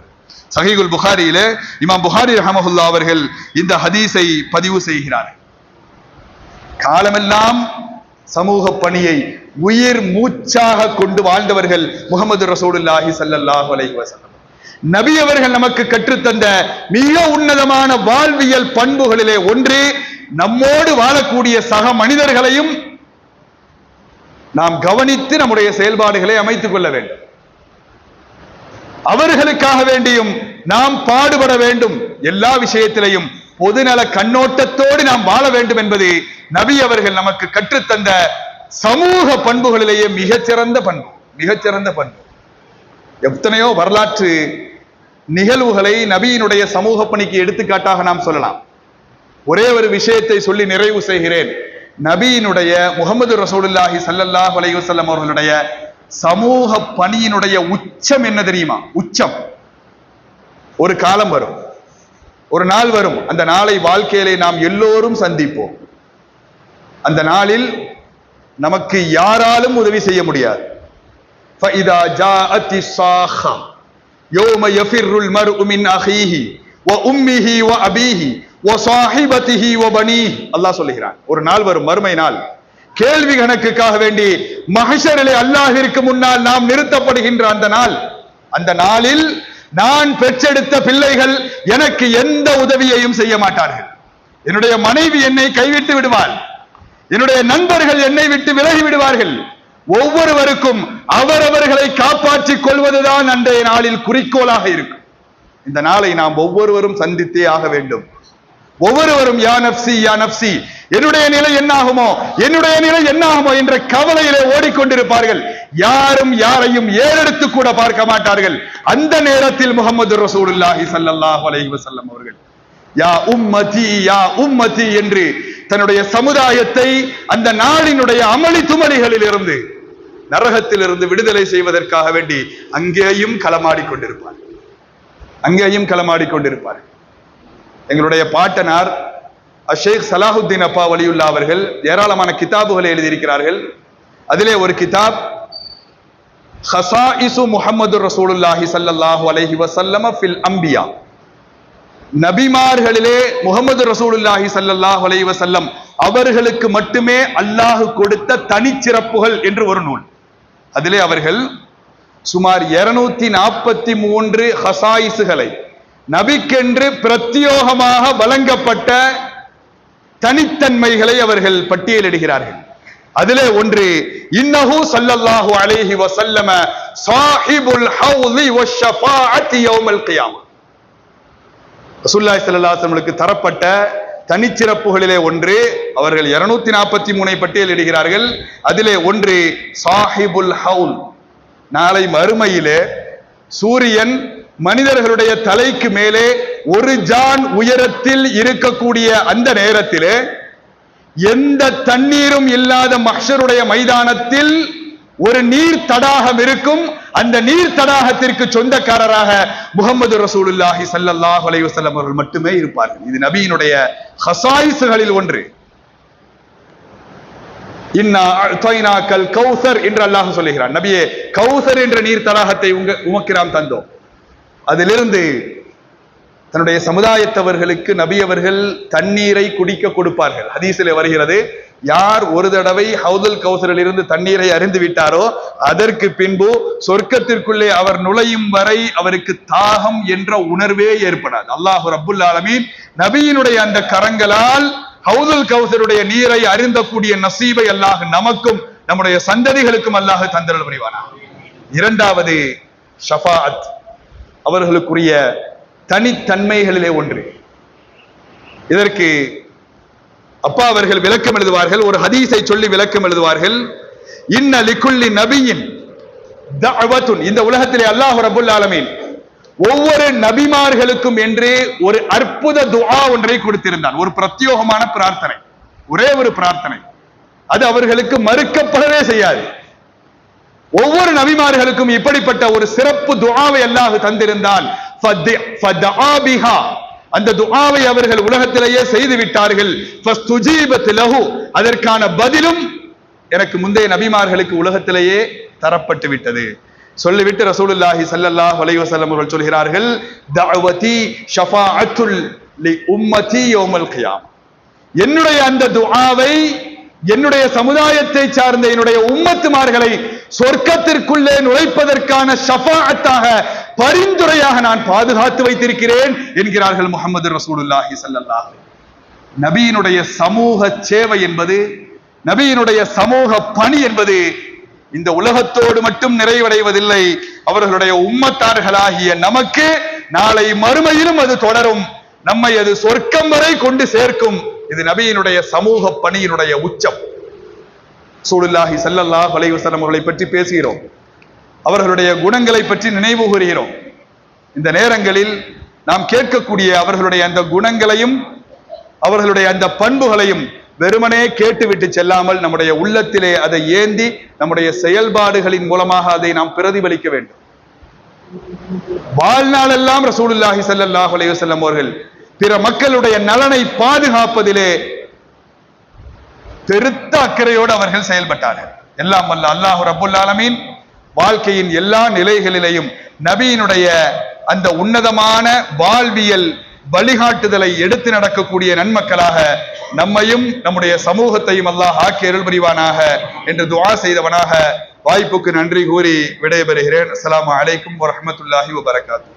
சஹீஹுல் புகாரியிலே இமாம் புகாரி ரஹ்மஹுல்லாஹ் அவர்கள் இந்த ஹதீஸை பதிவு செய்கிறார்கள். காலமெல்லாம் சமூக பணியை உயிர் மூச்சாக கொண்டு வாழ்ந்தவர்கள் முஹம்மது ரசூலுல்லாஹி ஸல்லல்லாஹு அலைஹி வஸல்லம். நபி அவர்கள் நமக்கு கற்றுத்தந்த மிக உன்னதமான வாழ்வியல் பண்புகளிலே ஒன்று, நம்மோடு வாழக்கூடிய சக மனிதர்களையும் நாம் கவனித்து நம்முடைய செயல்பாடுகளை அமைத்துக் கொள்ள வேண்டும். அவர்களுக்காக வேண்டியும் நாம் பாடுபட வேண்டும். எல்லா விஷயத்திலையும் பொதுநல கண்ணோட்டத்தோடு நாம் வாழ வேண்டும் என்பது நபி அவர்கள் நமக்கு கற்றுத்தந்த சமூக பண்புகளிலேயே மிகச்சிறந்த பண்பு. மிகச்சிறந்த பண்பு. எத்தனையோ வரலாற்று நிகழ்வுகளை நபியினுடைய சமூக பணிக்கு எடுத்துக்காட்டாக நாம் சொல்லலாம். ஒரே ஒரு விஷயத்தை சொல்லி நிறைவு செய்கிறேன். நபியினுடைய முஹம்மது ரசூலுல்லாஹி ஸல்லல்லாஹு அலைஹி வஸல்லம் அவர்களுடைய சமூக பணியினுடைய உச்சம் என்ன தெரியுமா? உச்சம். ஒரு காலம் வரும், ஒரு நாள் வரும், அந்த நாளை வாழ்க்கையிலே நாம் எல்லோரும் சந்திப்போம். அந்த நாளில் நமக்கு யாராலும் உதவி செய்ய முடியாது. فَإِذَا جَاءَتِ الصَّاخَّةُ يَوْمَ يَفِرُّ الْمَرْءُ مِنْ أَخِيهِ وَأُمِّهِ وَأَبِيهِ وَصَاحِبَتِهِ وَبَنِيهِ. அல்லாஹ் சொல்லுகிறான், ஒரு நாள் வரும், மறுமை நாள். கேள்வி கணக்குக்காக வேண்டி மஹ்ஷரிலே அல்லாஹ்விற்கு முன்னால் நாம் நிறுத்தப்படுகின்ற அந்த நாள். அந்த நாளில் நான் பெற்றெடுத்த பிள்ளைகள் எனக்கு எந்த உதவியையும் செய்ய மாட்டார்கள். என்னுடைய மனைவி என்னை கைவிட்டு விடுவாள். என்னுடைய நண்பர்கள் என்னை விட்டு விலகி விடுவார்கள். ஒவ்வொருவருக்கும் அவரவர்களை காப்பாற்றிக் கொள்வதுதான் அன்றைய நாளில் குறிக்கோளாக இருக்கும். இந்த நாளை நாம் ஒவ்வொருவரும் சந்தித்தே ஆக வேண்டும். ஒவ்வொருவரும் யா நப்சி யா நப்சி, என்னுடைய நிலை என்னாகுமோ, என்னுடைய நிலை என்னாகுமோ என்ற கவலையிலே ஓடிக்கொண்டிருப்பார்கள். யாரும் யாரையும் ஏறெடுத்து கூட பார்க்க மாட்டார்கள். அந்த நேரத்தில் முஹம்மது ரசூலுல்லாஹி ஸல்லல்லாஹு அலைஹி வஸல்லம் அவர்கள் யா உம்மதி யா உம்மதி என்று தன்னுடைய சமுதாயத்தை அந்த நாளினுடைய அமளி துமளிகளில் இருந்து, நரகத்திலிருந்து விடுதலை செய்வதற்காக வேண்டி அங்கேயும் களமாடிக் கொண்டிருப்பார். அங்கேயும் களமாடிக் கொண்டிருப்பார். எங்களுடைய பாட்டனார் ஷேக் சலாஹுத்தீன் அப்பா வலியுல்லா அவர்கள் ஏராளமான கிதாபுகளை எழுதியிருக்கிறார்கள். அதிலே ஒரு கிதாப் ஹஸாயிசு முஹம்மது ரசூலுல்லாஹி ஸல்லல்லாஹு அலைஹி வஸல்லம் ஃபில் அம்பியா, நபிமார்களிலே முஹம்மது ரசூலுல்லாஹி ஸல்லல்லாஹு அலைஹி வஸல்லம் அவர்களுக்கு மட்டுமே அல்லாஹ் கொடுத்த தனிச்சிறப்புகள் என்று ஒரு நூல். அதிலே அவர்கள் சுமார் 243 ஹஸாயிசுகளை, நபிக்கென்று பிரத்யோகமாக வழங்கப்பட்ட தனித்தன்மைகளை அவர்கள் பட்டியலிடுகிறார்கள். அதிலே ஒன்று, இன்னஹு ஸல்லல்லாஹு அலைஹி வஸல்லம் ஸாஹிபுல் ஹௌலி வஷ்ஷஃபாஅத்தி யௌமல் கியாமah. ரசூலுல்லாஹி ஸல்லல்லாஹு அலைஹி வஸல்லம் தரப்பட்ட தனிச்சிறப்புகளிலே ஒன்று, அவர்கள் 243 பட்டியலிடுகிறார்கள். அதிலே ஒன்று சாஹிபுல் ஹவுல். நாளை மறுமையிலே சூரியன் மனிதர்களுடைய தலைக்கு மேலே ஒரு ஜான் உயரத்தில் இருக்கக்கூடிய அந்த நேரத்திலே எந்த தண்ணீரும் இல்லாத மஹ்ஷருடைய மைதானத்தில் ஒரு நீர் தடாகம் இருக்கும். அந்த நீர் தடாகத்திற்கு சொந்தக்காரராக முஹம்மது ரசூலுல்லாஹி ஸல்லல்லாஹு அலைஹி வஸல்லம் அவர்கள் மட்டுமே இருப்பார்கள். இது நபியினுடைய ஹஸாயிஸ்களில் ஒன்று. இன்னா அஅதைனாக்கல் கௌசர் என்று அல்லாஹ் சொல்லுகிறான். நபியே, கௌசர் என்ற நீர் தடாகத்தை உமக்கு நாம் தந்தோம். அதிலிருந்து தன்னுடைய சமுதாயத்தவர்களுக்கு நபி அவர்கள் தண்ணீரை குடிக்க கொடுப்பார்கள். ஹதீஸிலே வருகிறது, யார் ஒரு தடவை ஹவுதுல் கௌசரில் இருந்து தண்ணீரை அறிந்து விட்டாரோ அதற்கு பின்பு சொர்க்கத்திற்குள்ளே அவர் நுழையும் வரை அவருக்கு தாகம் என்ற உணர்வே ஏற்படாது. அல்லாஹ் ரப்புல் ஆலமீன் நபியினுடைய அந்த கரங்களால் ஹவுதுல் கௌசருடைய நீரை அறிந்தக்கூடிய நசீபை அல்லாஹ் நமக்கும் நம்முடைய சந்ததிகளுக்கும் அல்லாஹ் தந்தருள் புரிவானாக. இரண்டாவது ஷஃபாஅத், அவர்களுக்குரிய தனித்தன்மைகளிலே ஒன்று. இதற்கு அப்பா அவர்கள் விளக்கம் எழுதுவார்கள். ஒரு ஹதீஸை சொல்லி விளக்கம் எழுதுவார்கள். இன்ன லிகுல்லி நபியின் தஅவத்துன், இந்த உலகத்திலே அல்லாஹ் ரப்பல் ஆலமீன் ஒவ்வொரு நபிமார்களுக்கும் என்று ஒரு அற்புத துஆ ஒன்றை கொடுத்திருந்தான். ஒரு பிரத்யோகமான பிரார்த்தனை, ஒரே ஒரு பிரார்த்தனை, அது அவர்களுக்கு மறுக்கப்படவே செய்யாது. ஒவ்வொரு நபிமார்களுக்கும் இப்படிப்பட்ட ஒரு சிறப்பு துஆவை அல்லாஹ் தந்திருந்தால் ஃபதஆ பிஹா, அந்த துஆவை அவர்கள் உலகத்திலேயே செய்து விட்டார்கள். ஃபஸ்துஜீபத் லஹு, அதற்கான பதிலும் எனக்கு முந்தைய நபிமார்களுக்கு உலகத்திலேயே தரப்பட்டு விட்டது. சொல்லிவிட்டு ரசூலுல்லாஹி ஸல்லல்லாஹு அலைஹி வஸல்லம் அவர்கள் சொல்கிறார்கள், தஅவதி ஷஃபாஅத்துல் லி உம்மதி யௌமல் கியாம, என்னுடைய அந்த துஆவை என்னுடைய சமுதாயத்தை சார்ந்த என்னுடைய உம்மத்துமார்களை சொர்க்கத்திற்குள்ளே நுழைப்பதற்கான ஷஃபாஅத்தாக, பரிந்துரையாக நான் பாதுகாத்து வைத்திருக்கிறேன் என்கிறார்கள் முஹம்மது ரசூலுல்லாஹி ஸல்லல்லாஹு அலைஹி வஸல்லம். நபியினுடைய சமூக சேவை என்பது, நபியினுடைய சமூக பணி என்பது இந்த உலகத்தோடு மட்டும் நிறைவடைவதில்லை. அவர்களுடைய உம்மத்தார்களாகிய நமக்கு நாளை மறுமையிலும் அது தொடரும், நம்மை அது சொர்க்கம் வரை கொண்டு சேர்க்கும். இது நபியினுடைய சமூக பணியினுடைய உச்சம். ரசூலுல்லாஹி ஸல்லல்லாஹு அலைஹி வஸல்லம் அவர்களை பற்றி பேசுகிறோம், அவர்களுடைய குணங்களை பற்றி நினைவு கூறுகிறோம். இந்த நேரங்களில் நாம் கேட்கக்கூடிய அவர்களுடைய அந்த குணங்களையும் அவர்களுடைய அந்த பண்புகளையும் வெறுமனே கேட்டுவிட்டு செல்லாமல் நம்முடைய உள்ளத்திலே அதை ஏந்தி நம்முடைய செயல்பாடுகளின் மூலமாக அதை நாம் பிரதிபலிக்க வேண்டும். வாழ்நாளெல்லாம் ரசூலுல்லாஹி ஸல்லல்லாஹு அலைஹி வஸல்லம் அவர்கள் பிற மக்களுடைய நலனை பாதுகாப்பதிலே பெருத்த அக்கறையோடு அவர்கள் செயல்பட்டார்கள். எல்லாம் வல்ல அல்லாஹ் ரப்பல் ஆலமீன் வாழ்க்கையின் எல்லா நிலைகளிலேயும் நபியினுடைய அந்த உன்னதமான வாழ்வியல் வழிகாட்டுதலை எடுத்து நடக்கக்கூடிய நன்மக்களாக நம்மையும் நம்முடைய சமூகத்தையும் அல்லாஹ் ஆக்கி அருள் புரிவானாக என்று துஆ செய்தவனாக வாய்ப்புக்கு நன்றி கூறி விடைபெறுகிறேன். அஸ்ஸலாமு அலைக்கும் வரஹ்மத்துல்லாஹி வபரகாத்துஹு.